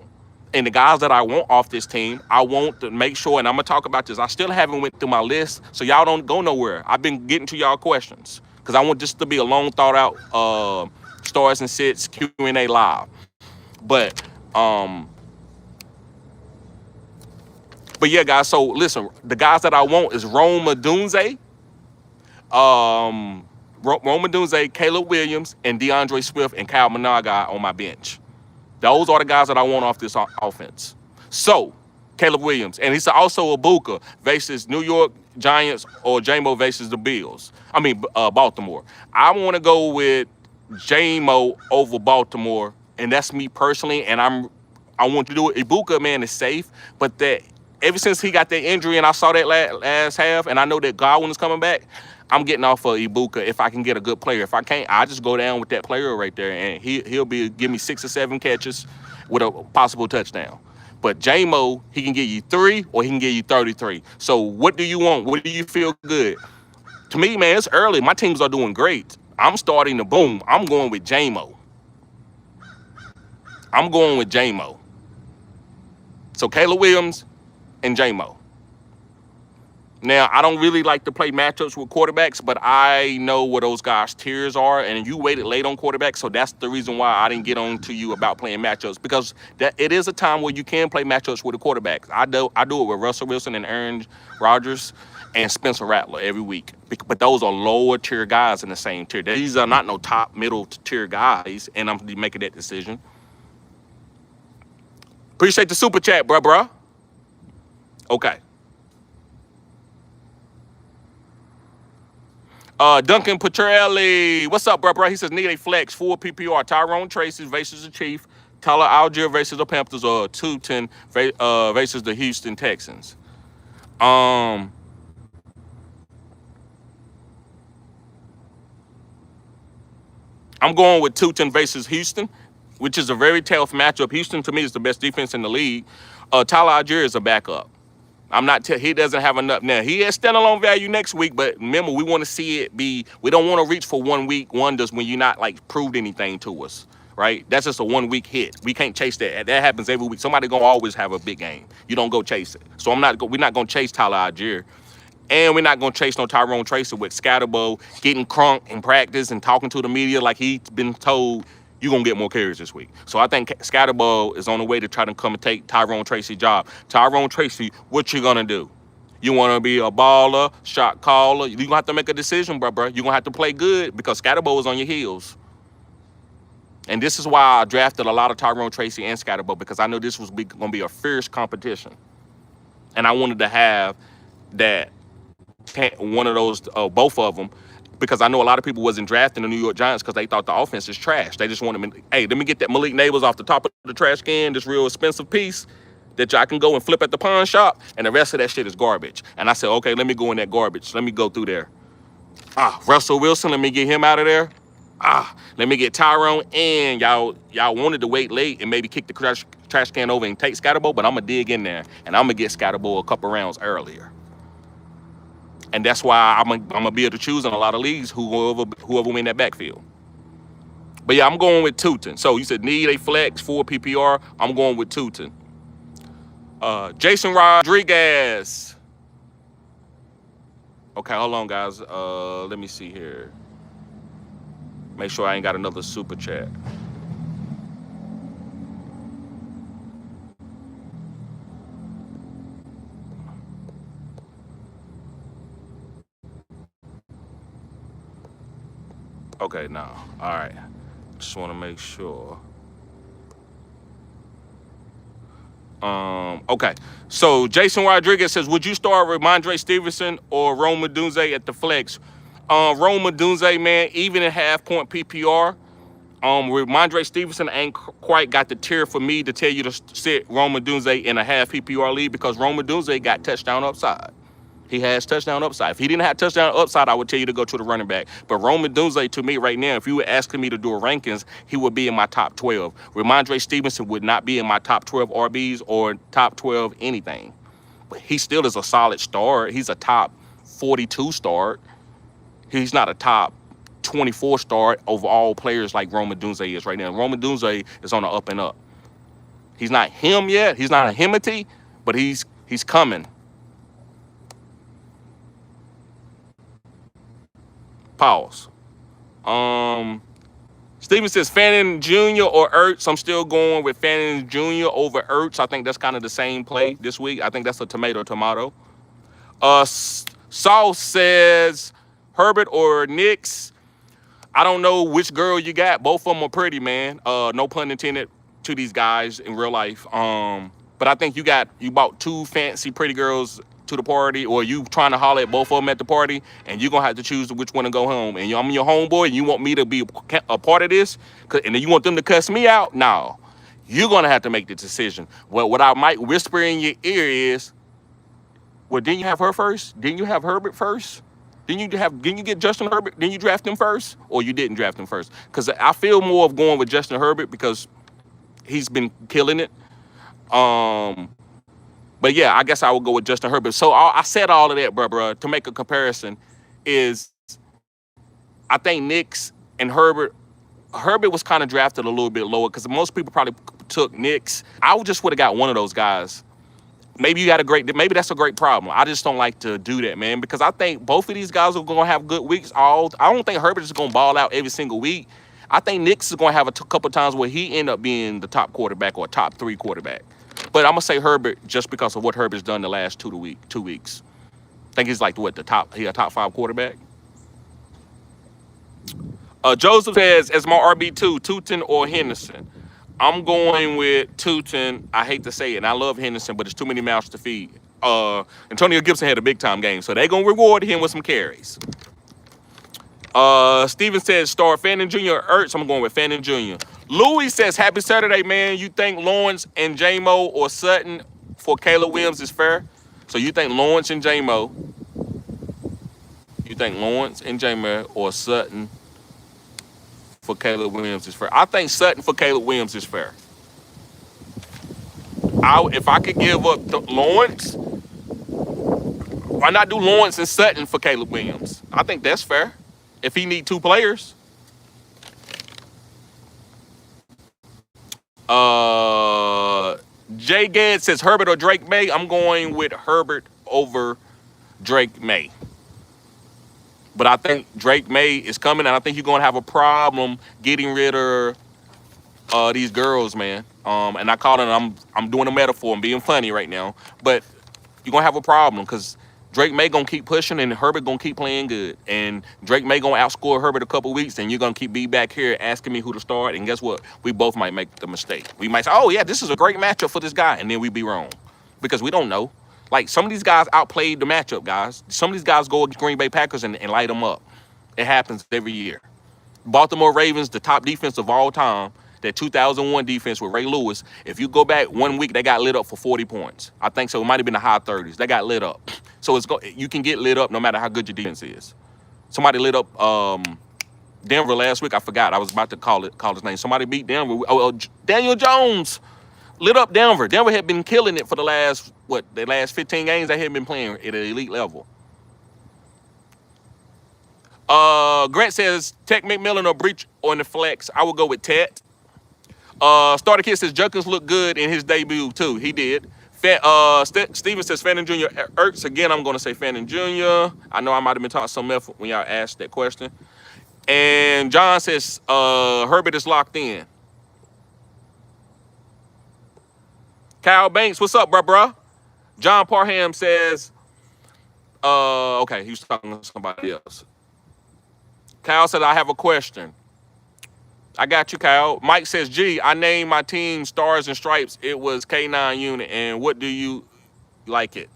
And the guys that I want off this team, I want to make sure, and I'm going to talk about this. I still haven't went through my list, so y'all don't go nowhere. I've been getting to y'all questions because I want this to be a long thought out Stars and Sits Q&A live. But yeah, guys, so listen, the guys that I want is Rome Odunze, Caleb Williams, and DeAndre Swift and Kyle Managa on my bench. Those are the guys that I want off this offense. So, Caleb Williams. And he's also Ibuka versus New York Giants or J-Mo versus the Bills. Baltimore. I want to go with J-Mo over Baltimore, and that's me personally, and I want to do it. Ibuka, man, is safe, but that ever since he got that injury and I saw that last half, and I know that Godwin is coming back, I'm getting off of Ibuka if I can get a good player. If I can't, I just go down with that player right there, and he'll give me 6 or 7 catches with a possible touchdown. But J-Mo, he can give you 3 or he can give you 33. So what do you want? What do you feel good? To me, man, it's early. My teams are doing great. I'm starting to boom. I'm going with J-Mo. So Caleb Williams and J-Mo. Now, I don't really like to play matchups with quarterbacks, but I know what those guys' tiers are, and you waited late on quarterbacks, so that's the reason why I didn't get on to you about playing matchups, because it is a time where you can play matchups with the quarterbacks. I do it with Russell Wilson and Aaron Rodgers and Spencer Rattler every week, but those are lower tier guys in the same tier. These are not no top middle tier guys, and I'm making that decision. Appreciate the super chat, bruh. Okay. Duncan Petrelli, what's up, bruh? He says, need a flex, full PPR. Tyrone Tracy versus the Chief, Tyler Algier versus the Panthers, or Tootin versus the Houston Texans. I'm going with Tootin versus Houston, which is a very tough matchup. Houston, to me, is the best defense in the league. Tyler Algier is a backup. He doesn't have enough. Now, he has standalone value next week, but remember, we want to see it be, we don't want to reach for 1 week wonders when you're not like proved anything to us, right? That's just a 1 week hit. We can't chase that. That happens every week. Somebody gonna always have a big game. You don't go chase it. So we're not gonna chase Tyler Algier. And we're not going to chase no Tyrone Tracy with Scatterbo getting crunk in practice and talking to the media like he's been told you're going to get more carries this week. So I think Scatterbo is on the way to try to come and take Tyrone Tracy's job. Tyrone Tracy, what you going to do? You want to be a baller, shot caller? You're going to have to make a decision, bro. You're going to have to play good because Scatterbo is on your heels. And this is why I drafted a lot of Tyrone Tracy and Scatterbo, because I know this was going to be a fierce competition. And I wanted to have that one of those, both of them, because I know a lot of people wasn't drafting the New York Giants because they thought the offense is trash. They just wanted, hey, let me get that Malik Neighbors off the top of the trash can, this real expensive piece that I can go and flip at the pawn shop, and the rest of that shit is garbage. And I said, okay, let me go in that garbage. Let me go through there. Russell Wilson, let me get him out of there. Let me get Tyrone, and y'all wanted to wait late and maybe kick the trash can over and take Scatterbo, but I'm going to dig in there, and I'm going to get Scatterbo a couple rounds earlier. And that's why I'm gonna be able to choose in a lot of leagues whoever win that backfield. But yeah, I'm going with Tootin. So you said need a flex for PPR. I'm going with Tootin. Jason Rodriguez. Okay, hold on, guys. Let me see here. Make sure I ain't got another super chat. Okay, no. All right. Just want to make sure. Okay. So Jason Rodriguez says, would you start Ramondre Stevenson or Rome Odunze at the flex? Rome Odunze, man, even in half-point PPR, Ramondre Stevenson ain't quite got the tier for me to tell you to sit Rome Odunze in a half PPR league, because Rome Odunze got touchdown upside. He has touchdown upside. If he didn't have touchdown upside, I would tell you to go to the running back. But Rome Odunze, to me right now, if you were asking me to do a rankings, he would be in my top 12. Ramondre Stevenson would not be in my top 12 RBs or top 12 anything. But he still is a solid start. He's a top 42 start. He's not a top 24 start over all players like Rome Odunze is right now. Rome Odunze is on the up and up. He's not him yet. He's not a himity, but he's coming. Pause. Steven says Fannin Jr. or Ertz. I'm still going with Fannin Jr. over Ertz. I think that's kind of the same play this week. I think that's a tomato. Saul says Herbert or Knicks. I don't know which girl you got. Both of them are pretty, man. No pun intended to these guys in real life. But I think you bought two fancy pretty girls to the party, or you trying to holler at both of them at the party, and you're gonna have to choose which one to go home. And I'm your homeboy, and you want me to be a part of this, and then you want them to cuss me out? No, you're gonna have to make the decision. Well, what I might whisper in your ear is, well, didn't you have her first? Didn't you have Herbert first? Didn't you get Justin Herbert? Didn't you draft him first, or you didn't draft him first? Because I feel more of going with Justin Herbert because he's been killing it. But yeah, I guess I would go with Justin Herbert. So I said all of that, bro, to make a comparison is I think Knicks and Herbert was kind of drafted a little bit lower because most people probably took Knicks. I just would have got one of those guys. Maybe maybe that's a great problem. I just don't like to do that, man, because I think both of these guys are going to have good weeks. I don't think Herbert is going to ball out every single week. I think Knicks is going to have a couple times where he end up being the top quarterback or top 3 quarterback. But I'm going to say Herbert just because of what Herbert's done the last 2 weeks. I think he's like, a top 5 quarterback. Joseph says, as my RB2, Tootin or Henderson. I'm going with Tootin. I hate to say it, and I love Henderson, but it's too many mouths to feed. Antonio Gibson had a big time game, so they're gonna reward him with some carries. Steven says start Fannin Jr. or Ertz. I'm going with Fannin Jr. Louis says happy Saturday, man. You think Lawrence and J-Mo or Sutton for Caleb Williams is fair? So you think Lawrence and J-Mo? You think Lawrence and J-Mo or Sutton for Caleb Williams is fair? I think Sutton for Caleb Williams is fair. If I could give up Lawrence, why not do Lawrence and Sutton for Caleb Williams? I think that's fair. If he need 2 players. Jay Gadd says Herbert or Drake May. I'm going with Herbert over Drake May. But I think Drake May is coming, and I think you're going to have a problem getting rid of these girls, man. And I call it, I'm doing a metaphor. I'm being funny right now. But you're going to have a problem because Drake May going to keep pushing and Herbert going to keep playing good. And Drake May going to outscore Herbert a couple weeks, and you're going to keep me back here asking me who to start. And guess what? We both might make the mistake. We might say, oh, yeah, this is a great matchup for this guy. And then we be wrong because we don't know. Like, some of these guys outplayed the matchup, guys. Some of these guys go against Green Bay Packers and light them up. It happens every year. Baltimore Ravens, the top defense of all time, that 2001 defense with Ray Lewis, if you go back 1 week, they got lit up for 40 points. I think so. It might have been the high 30s. They got lit up. So you can get lit up no matter how good your defense is. Somebody lit up Denver last week. I forgot. I was about to call his name. Somebody beat Denver. Daniel Jones lit up Denver. Denver had been killing it for the last 15 games they had been playing at an elite level. Grant says Tech McMillan or Breach on the flex. I will go with Tet. Starter Kid says Junkins looked good in his debut too. He did. Steven says Fannin Jr. Ertz. Again, I'm going to say Fannin Jr. I know I might have been talking some effort when y'all asked that question. And John says Herbert is locked in. Kyle Banks, what's up, bruh? John Parham says, okay, he was talking to somebody else. Kyle said, I have a question. I got you, Kyle. Mike says, gee, I named my team Stars and Stripes. It was K9 unit. And what do you like it?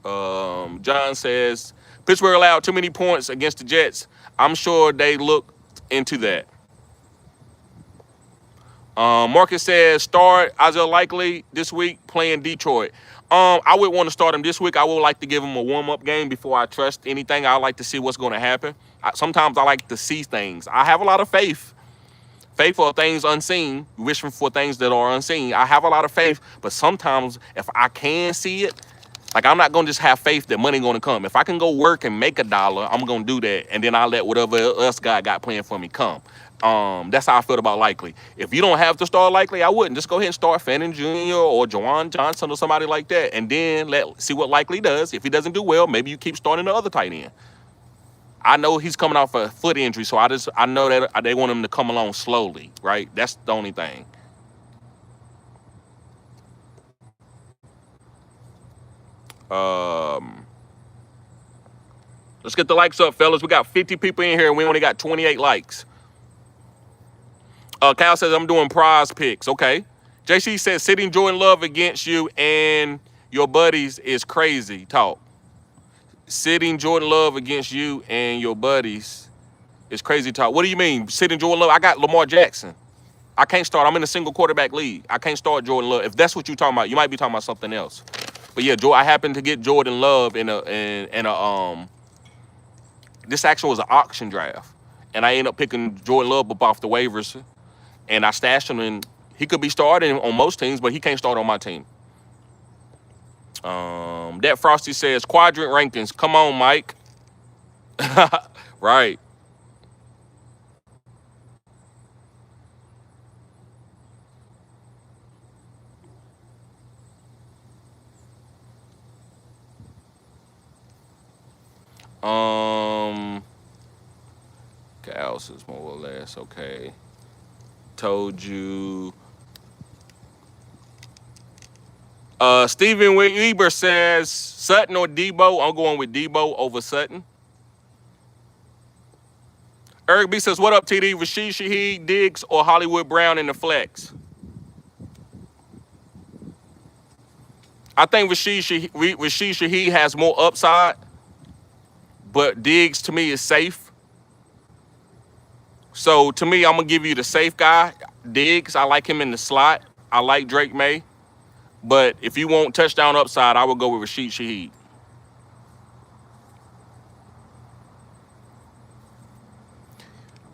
John says, Pittsburgh allowed too many points against the Jets. I'm sure they looked into that. Marcus says, start Isaiah Likely this week playing Detroit. I would want to start him this week. I would like to give him a warm-up game before I trust anything. I like to see what's going to happen. Sometimes I like to see things. I have a lot of faith. Faith for things unseen, wishing for things that are unseen. I have a lot of faith, but sometimes if I can see it, like I'm not going to just have faith that money going to come. If I can go work and make $1, I'm going to do that, and then I'll let whatever else God got planned for me come. That's how I feel about Likely. If you don't have to start Likely, I wouldn't. Just go ahead and start Fannin Jr. or Jawan Johnson or somebody like that, and then see what Likely does. If he doesn't do well, maybe you keep starting the other tight end. I know he's coming off a foot injury, so I know that they want him to come along slowly, right? That's the only thing. Let's get the likes up, fellas. We got 50 people in here, and we only got 28 likes. Kyle says, I'm doing prize picks. Okay. JC says, sitting Jordan Love against you and your buddies is crazy talk. Sitting Jordan Love against you and your buddies is crazy talk. What do you mean, sitting Jordan Love? I got Lamar Jackson. I can't start. I'm in a single quarterback league. I can't start Jordan Love. If that's what you're talking about, you might be talking about something else. But yeah, I happened to get Jordan Love in a this actually was an auction draft. And I ended up picking Jordan Love up off the waivers. And I stashed him, and he could be starting on most teams, but he can't start on my team. That Frosty says, quadrant rankings. Come on, Mike. Right. Else is more or less okay. Told you. Steven Weber says Sutton or Debo. I'm going with Debo over Sutton. Eric B says, what up, TD? Rashid Shaheed, Diggs, or Hollywood Brown in the flex? I think Rashid Shaheed has more upside, but Diggs to me is safe. So to me, I'm gonna give you the safe guy, Diggs. I like him in the slot. I like Drake May. But if you want touchdown upside, I would go with Rashid Shaheed.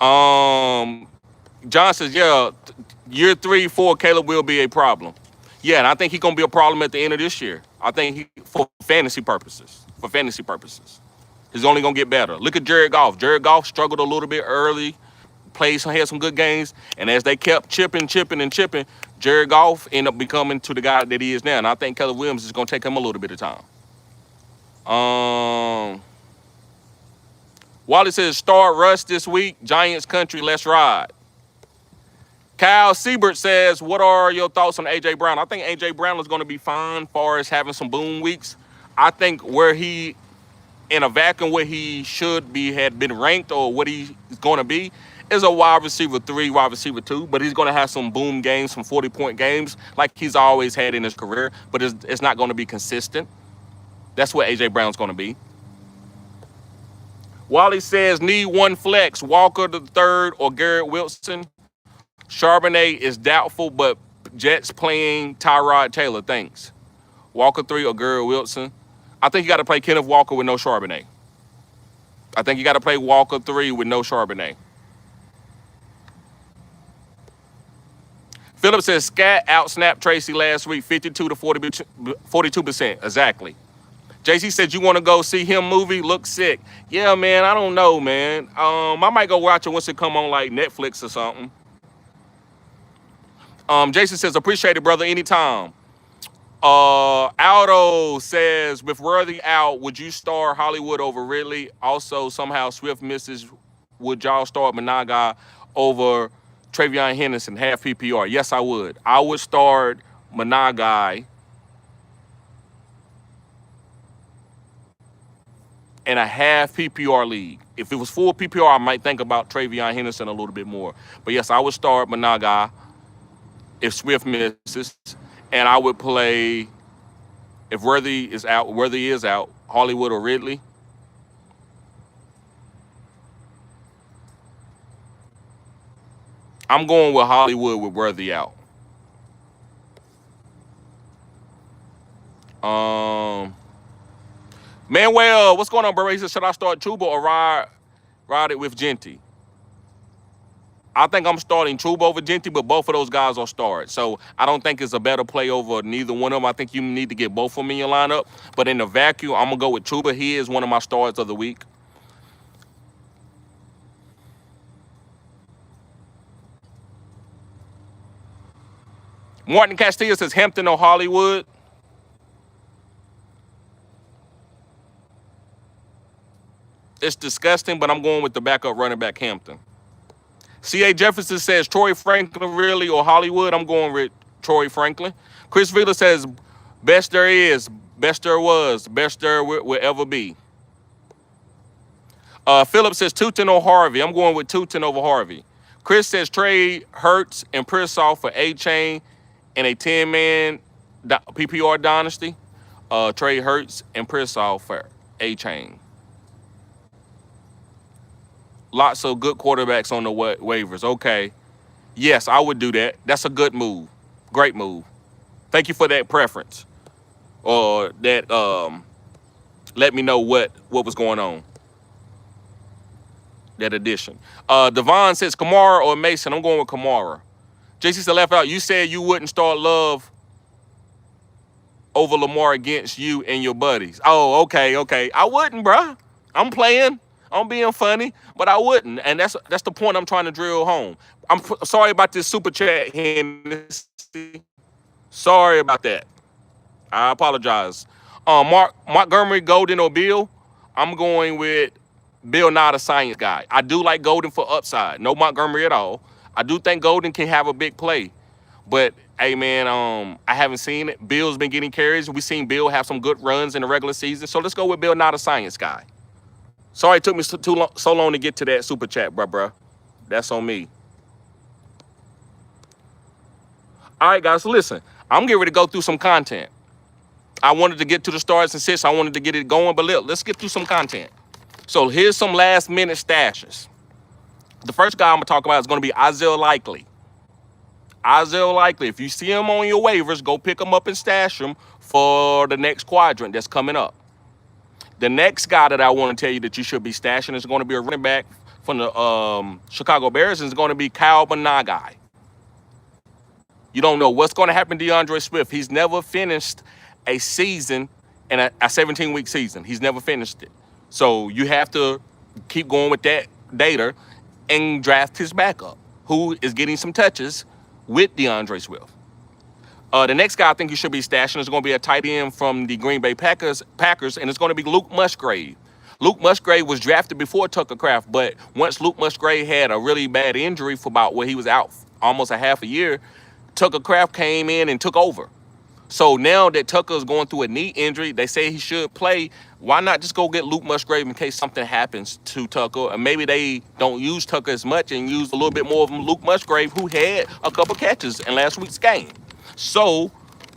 Um, John says, yeah, year 3, 4, Caleb will be a problem. Yeah, and I think he's gonna be a problem at the end of this year. I think he for fantasy purposes. For fantasy purposes. He's only gonna get better. Look at Jared Goff. Jared Goff struggled a little bit early, had some good games, and as they kept chipping, Jared Goff ended up becoming to the guy that he is now. And I think Caleb Williams is gonna take him a little bit of time. Wally says start Russ this week. Giants country, let's ride. Kyle Siebert says, what are your thoughts on A.J. Brown? I think A.J. Brown is going to be fine as far as having some boom weeks. I think where he, in a vacuum, where he should be, had been ranked or what he's going to be, is a wide receiver 3, wide receiver 2. But he's going to have some boom games, some 40-point games like he's always had in his career. But it's not going to be consistent. That's what A.J. Brown's going to be. Wally says, need one flex, Walker the third or Garrett Wilson. Charbonnet is doubtful, but Jets playing Tyrod Taylor. Thanks. Walker 3 or Garrett Wilson. I think you got to play Kenneth Walker with no Charbonnet. I think you got to play Walker 3 with no Charbonnet. Philip says, Scat out-snapped Tracy last week, 52 to 42%. Exactly. JC said, you want to go see him movie? Look sick. Yeah, man, I don't know, man. I might go watch it once it come on like Netflix or something. Jason says, appreciate it, brother, anytime. Aldo says, with Worthy out, would you start Hollywood over Ridley? Also, somehow Swift misses. Would y'all start Managa over Travion Henderson, half PPR? Yes, I would. I would start Managa in a half PPR league. If it was full PPR, I might think about Travion Henderson a little bit more. But yes, I would start Managa if Swift misses, and I would play, if Worthy is out, Hollywood or Ridley. I'm going with Hollywood with Worthy out. Manuel, what's going on, bro? He said, should I start Chuba or ride it with Genty? I think I'm starting Chuba over Genty, but both of those guys are start. So I don't think it's a better play over neither one of them. I think you need to get both of them in your lineup. But in the vacuum, I'm going to go with Chuba. He is one of my starts of the week. Martin Castillo says Hampton or Hollywood. It's disgusting, but I'm going with the backup running back Hampton. C.A. Jefferson says Troy Franklin really or Hollywood. I'm going with Troy Franklin. Chris Villa says best there is, best there was, best there will ever be. Philip says Tootin or Harvey. I'm going with Tootin over Harvey. Chris says trade Hurts and Prissoff for A-Chain in a 10-man PPR dynasty. Trade Hurts and Prissoff for A-Chain. Lots of good quarterbacks on the waivers. Okay. Yes, I would do that. That's a good move. Great move. Thank you for that preference. Or that let me know what was going on. That addition. Devon says Kamara or Mason. I'm going with Kamara. JC said left out. You said you wouldn't start Love over Lamar against you and your buddies. Oh, okay. I wouldn't, bruh. I'm playing. I'm being funny, but I wouldn't, and that's the point I'm trying to drill home. I'm sorry about this super chat, Hennessy. Sorry about that. I apologize. Montgomery, Golden, or Bill? I'm going with Bill, not a science guy. I do like Golden for upside. No Montgomery at all. I do think Golden can have a big play, but hey, man, I haven't seen it. Bill's been getting carries. We've seen Bill have some good runs in the regular season, so let's go with Bill, not a science guy. Sorry it took me so long to get to that super chat, bruh. That's on me. All right, guys, listen. I'm getting ready to go through some content. I wanted to get to the starts and sits. I wanted to get it going, but let's get through some content. So here's some last minute stashes. The first guy I'm gonna talk about is gonna be Isaiah Likely. Isaiah Likely, if you see him on your waivers, go pick him up and stash him for the next quadrant that's coming up. The next guy that I want to tell you that you should be stashing is going to be a running back from the Chicago Bears, and it's going to be Kyle Banagai. You don't know what's going to happen to DeAndre Swift. He's never finished a season and a 17-week season. He's never finished it. So you have to keep going with that data and draft his backup, who is getting some touches with DeAndre Swift. The next guy I think you should be stashing is going to be a tight end from the Green Bay Packers, and it's going to be Luke Musgrave. Luke Musgrave was drafted before Tucker Kraft, but once Luke Musgrave had a really bad injury for about where he was out almost a half a year, Tucker Kraft came in and took over. So now that Tucker is going through a knee injury, they say he should play. Why not just go get Luke Musgrave in case something happens to Tucker? And maybe they don't use Tucker as much and use a little bit more of Luke Musgrave, who had a couple catches in last week's game. So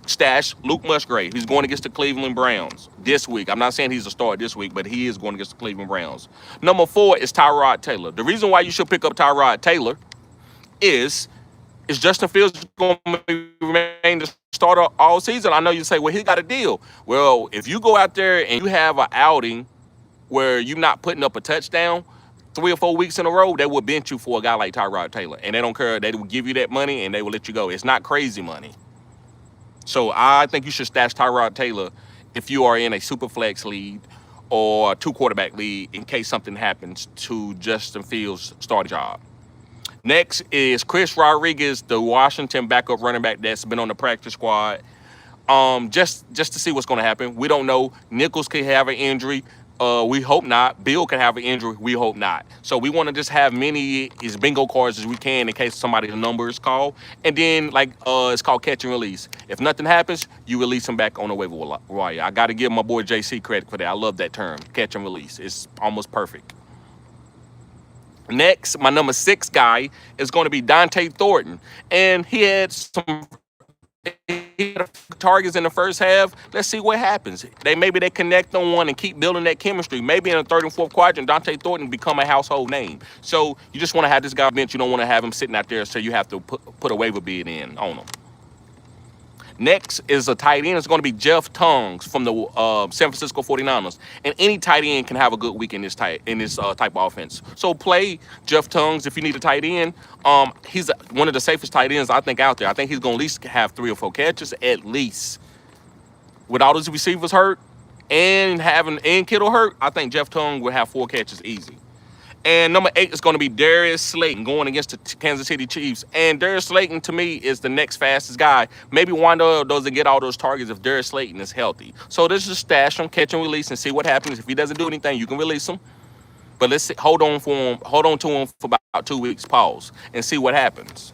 stash Luke Musgrave. He's going against the Cleveland Browns this week. I'm not saying he's a start this week, but he is going against the Cleveland Browns. Number 4 is Tyrod Taylor. The reason why you should pick up Tyrod Taylor is Justin Fields going to remain the starter all season? I know you say, well, he got a deal. Well, if you go out there and you have an outing where you're not putting up a touchdown 3 or 4 weeks in a row, they will bench you for a guy like Tyrod Taylor. And they don't care. They will give you that money and they will let you go. It's not crazy money. So I think you should stash Tyrod Taylor if you are in a super flex league or a 2-quarterback league in case something happens to Justin Fields' starting job. Next is Chris Rodriguez, the Washington backup running back that's been on the practice squad. Just to see what's going to happen. We don't know. Nichols could have an injury. We hope not. Bill can have an injury. We hope not. So we want to just have many as bingo cards as we can in case somebody's number is called. And then, it's called catch and release. If nothing happens, you release them back on the waiver wire. I got to give my boy JC credit for that. I love that term, catch and release. It's almost perfect. Next, my number 6 guy is going to be Dante Thornton. And he had some targets in the first half. Let's see what happens. Maybe they connect on one and keep building that chemistry. Maybe in the 3rd and 4th quadrant, Dante Thornton become a household name. So you just want to have this guy bench. You don't want to have him sitting out there, so you have to put a waiver bid in on him. Next is a tight end. It's going to be Jeff Tongues from the San Francisco 49ers. And any tight end can have a good week in this type of offense. So play Jeff Tongues if you need a tight end. He's one of the safest tight ends I think out there. I think he's going to at least have 3 or 4 catches at least. With all those receivers hurt and Kittle hurt, I think Jeff Tongues will have 4 catches easy. And number 8 is going to be Darius Slayton going against the Kansas City Chiefs. And Darius Slayton, to me, is the next fastest guy. Maybe Wanda doesn't get all those targets if Darius Slayton is healthy. So let's just stash him, catch and release, and see what happens. If he doesn't do anything, you can release him. But let's hold on to him for about 2 weeks, pause, and see what happens.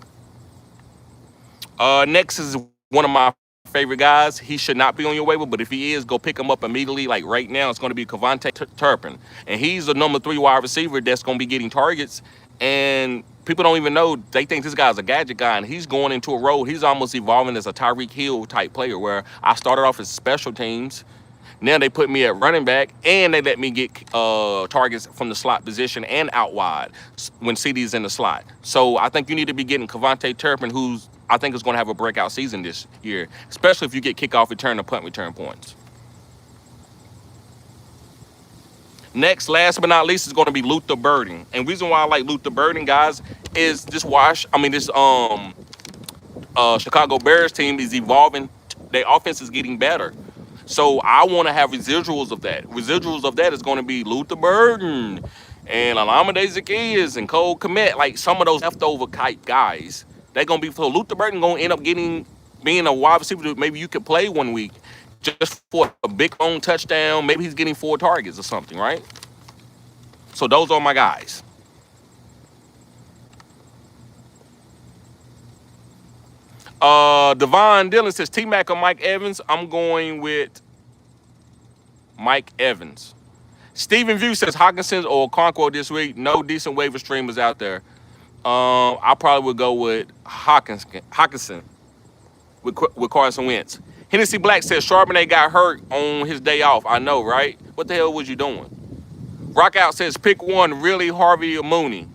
Next is one of my favorite guys. He should not be on your waiver, but if he is, go pick him up immediately. Like right now, it's going to be Kevontae Turpin, and he's the number 3 wide receiver that's going to be getting targets. And people don't even know. They think this guy's a gadget guy, and he's going into a role. He's almost evolving as a Tyreek Hill type player, where I started off as special teams. Now they put me at running back, and they let me get targets from the slot position and out wide when CD's in the slot. So I think you need to be getting Kevontae Turpin, who's I think is going to have a breakout season this year, especially if you get kickoff return and punt return points. Next, last but not least, is going to be Luther Burden. And reason why I like Luther Burden, guys, is this Chicago Bears team is evolving. Their offense is getting better. So I want to have residuals of that. Residuals of that is going to be Luther Burden and Alameda Zacchaeus and Cole Kmet, like some of those leftover type guys. They're going to be, so Luther Burden going to end up being a wide receiver that maybe you could play one week just for a big long touchdown. Maybe he's getting 4 targets or something, right? So those are my guys. Devon Dillon says T-Mac or Mike Evans. I'm going with Mike Evans. Stephen View says Hawkinson or Concord this week. No decent waiver streamers out there. I probably would go with Hawkinson with Carson Wentz. Hennessy Black says Charbonnet got hurt on his day off. I know, right? What the hell was you doing? Rockout says pick one, really Harvey or Mooney.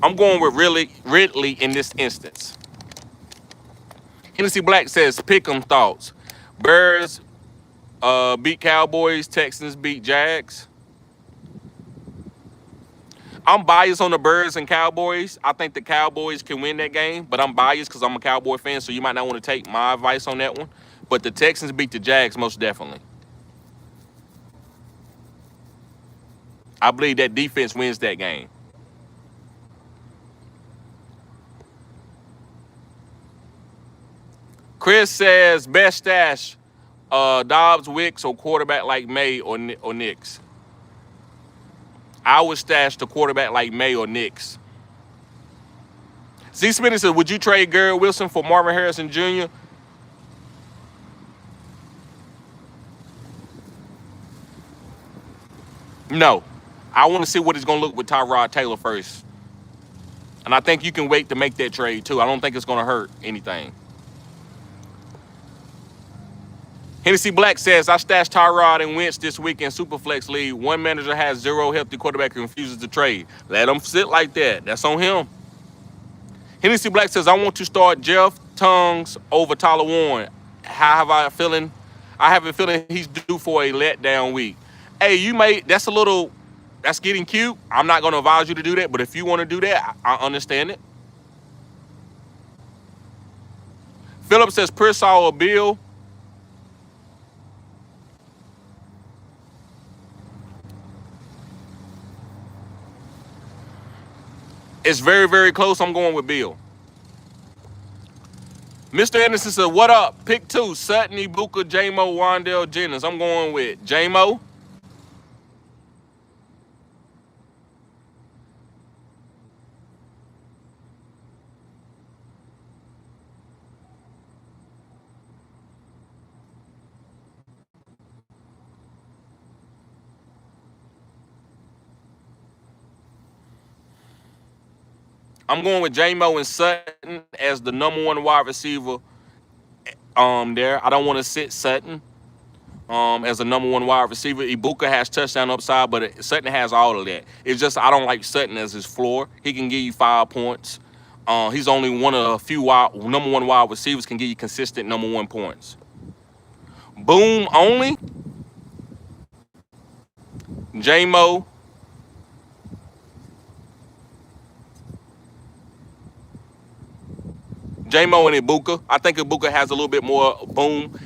I'm going with Ridley in this instance. Hennessy Black says pick 'em thoughts. Bears beat Cowboys, Texans beat Jags. I'm biased on the Bears and Cowboys. I think the Cowboys can win that game, but I'm biased because I'm a Cowboy fan, so you might not want to take my advice on that one. But the Texans beat the Jags most definitely. I believe that defense wins that game. Chris says best stash, Dobbs, Wicks, or quarterback like May or Knicks. I would stash the quarterback like May or Knicks. Z. Smith says, would you trade Garrett Wilson for Marvin Harrison Jr.? No. I want to see what it's going to look with Tyrod Taylor first. And I think you can wait to make that trade, too. I don't think it's going to hurt anything. Hennessy Black says, I stashed Tyrod and Wentz this week in Superflex League. One manager has 0 healthy quarterback and refuses to trade. Let him sit like that. That's on him. Hennessy Black says, I want to start Jeff Tongues over Tyler Warren. How have I feeling? I have a feeling he's due for a letdown week. Hey, that's getting cute. I'm not going to advise you to do that, but if you want to do that, I understand it. Philip says, Pearsall or Bill. It's very, very close. I'm going with Bill. Mr. Anderson said, what up? Pick 2, Sutton, Ibuka, J-Mo, Wandale, Jennings. I'm going with J-Mo. I'm going with J-Mo and Sutton as the #1 wide receiver there. I don't want to sit Sutton as the #1 wide receiver. Ibuka has touchdown upside, but Sutton has all of that. It's just I don't like Sutton as his floor. He can give you 5 points. He's only one of a few #1 wide receivers can give you consistent #1 points. Boom only. J-Mo. J-Mo and Ibuka. I think Ibuka has a little bit more boom.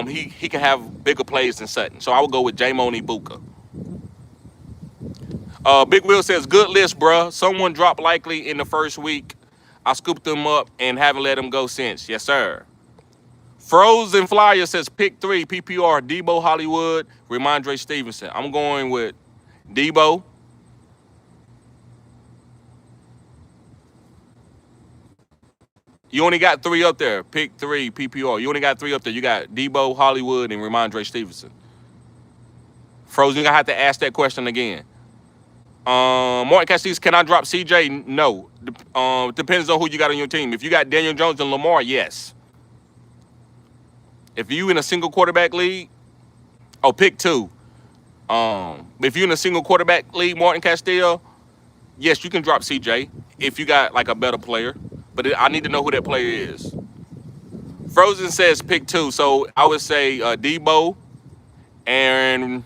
He can have bigger plays than Sutton. So I would go with J-Mo and Ibuka. Big Will says, good list, bruh. Someone dropped likely in the first week. I scooped them up and haven't let them go since. Yes, sir. Frozen Flyer says, pick 3, PPR, Debo, Hollywood, Ramondre Stevenson. I'm going with Debo. You only got 3 up there. Pick 3, PPR. You only got 3 up there. You got Debo, Hollywood, and Ramondre Stevenson. Frozen, you're going to have to ask that question again. Martin Castillo, can I drop CJ? No. Depends on who you got on your team. If you got Daniel Jones and Lamar, yes. If you in a single quarterback league, pick 2. If you're in a single quarterback league, Martin Castillo, yes, you can drop CJ if you got like a better player. But I need to know who that player is. Frozen says pick 2. So I would say Debo and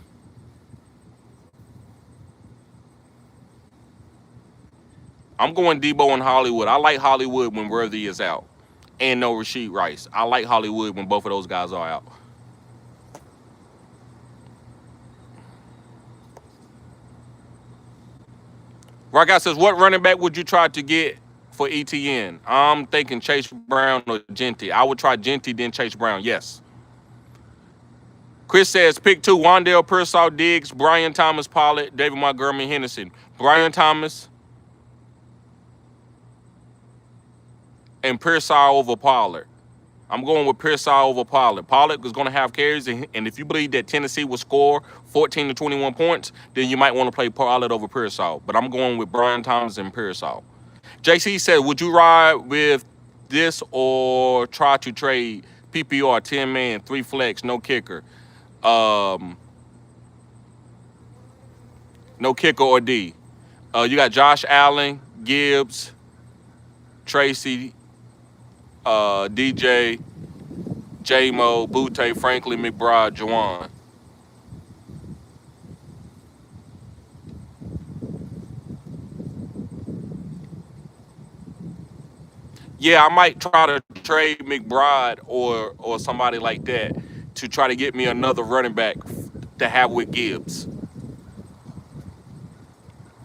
I'm going Debo and Hollywood. I like Hollywood when Worthy is out. And no Rashid Rice. I like Hollywood when both of those guys are out. Rockout says, what running back would you try to get for ETN? I'm thinking Chase Brown or Genty. I would try Genty, then Chase Brown. Yes. Chris says, pick 2, Wandale, Pearsall, Diggs, Brian Thomas, Pollard, David Montgomery, Henderson. Brian Thomas and Pearsall over Pollard. I'm going with Pearsall over Pollard. Pollard is going to have carries, and if you believe that Tennessee will score 14 to 21 points, then you might want to play Pollard over Pearsall. But I'm going with Brian Thomas and Pearsall. JC said, would you ride with this or try to trade PPR 10 man, 3 flex, no kicker? Um, no kicker or D. You got Josh Allen, Gibbs, Tracy, DJ, J-Mo, Butte, Franklin, McBride, Juwan. Yeah, I might try to trade McBride or somebody like that to try to get me another running back to have with Gibbs.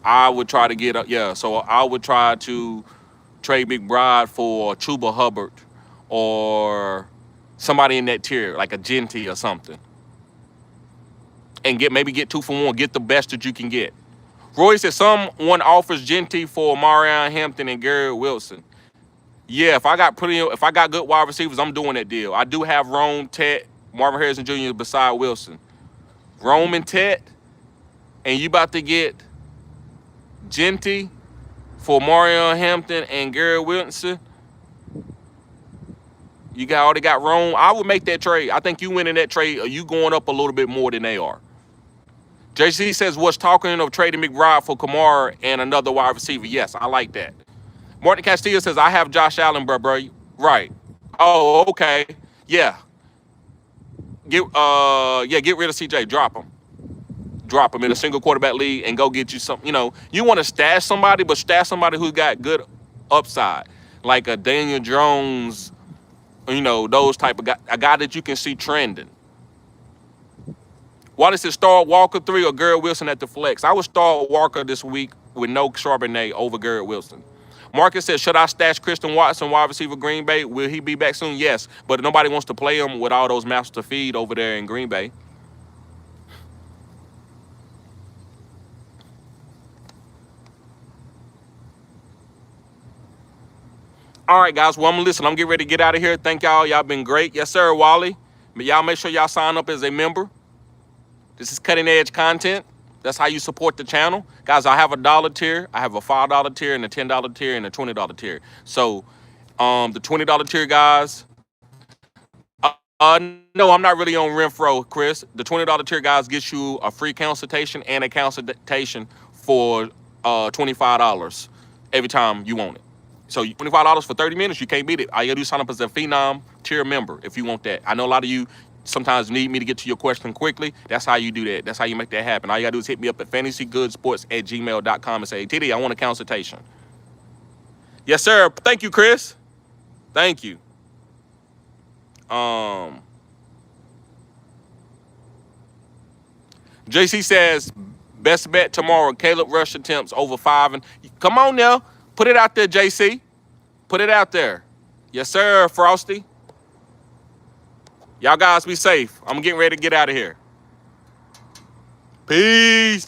I would try to get up, yeah. So I would try to trade McBride for Chuba Hubbard or somebody in that tier, like a Genty or something, and maybe get 2 for 1, get the best that you can get. Roy said someone offers Genty for Marion Hampton and Garrett Wilson. Yeah, if I got good wide receivers, I'm doing that deal. I do have Rome, Tet, Marvin Harrison Jr. beside Wilson. Rome and Tet, and you about to get Genty for Marion Hampton and Garrett Wilson. Already got Rome. I would make that trade. I think you winning that trade, or you going up a little bit more than they are. JC says, was talking of trading McBride for Kamara and another wide receiver. Yes, I like that. Martin Castillo says, I have Josh Allen, bro. Right. Oh, okay. Yeah. Get rid of CJ. Drop him in a single quarterback league and go get you some. You want to stash somebody, but stash somebody who's got good upside, like a Daniel Jones, those type of guy, a guy that you can see trending. Wallace said, start Walker 3 or Garrett Wilson at the flex. I would start Walker this week with no Charbonnet over Garrett Wilson. Marcus says, should I stash Christian Watson, wide receiver Green Bay? Will he be back soon? Yes, but nobody wants to play him with all those mouths to feed over there in Green Bay. All right, guys. Well, I'm getting ready to get out of here. Thank y'all. Y'all been great. Yes, sir, Wally. But y'all make sure y'all sign up as a member. This is cutting edge content. That's how you support the channel. Guys, I have a $1 tier. I have a $5 tier and a $10 tier and a $20 tier. So the $20 tier, guys, no, I'm not really on Renfro, Chris. The $20 tier, guys, gets you a free consultation and a consultation for $25 every time you want it. So $25 for 30 minutes, you can't beat it. All you gotta do is sign up as a Phenom tier member if you want that. I know a lot of you sometimes need me to get to your question quickly. That's how you do that. That's how you make that happen. All you gotta do is hit me up at fantasygoodesports@gmail.com and say, hey, TD, I want a consultation. Yes, sir. Thank you, Chris. Thank you. JC says, best bet tomorrow, Caleb rush attempts over 5. And come on now. Put it out there, JC. Put it out there. Yes, sir, Frosty. Y'all guys be safe. I'm getting ready to get out of here. Peace.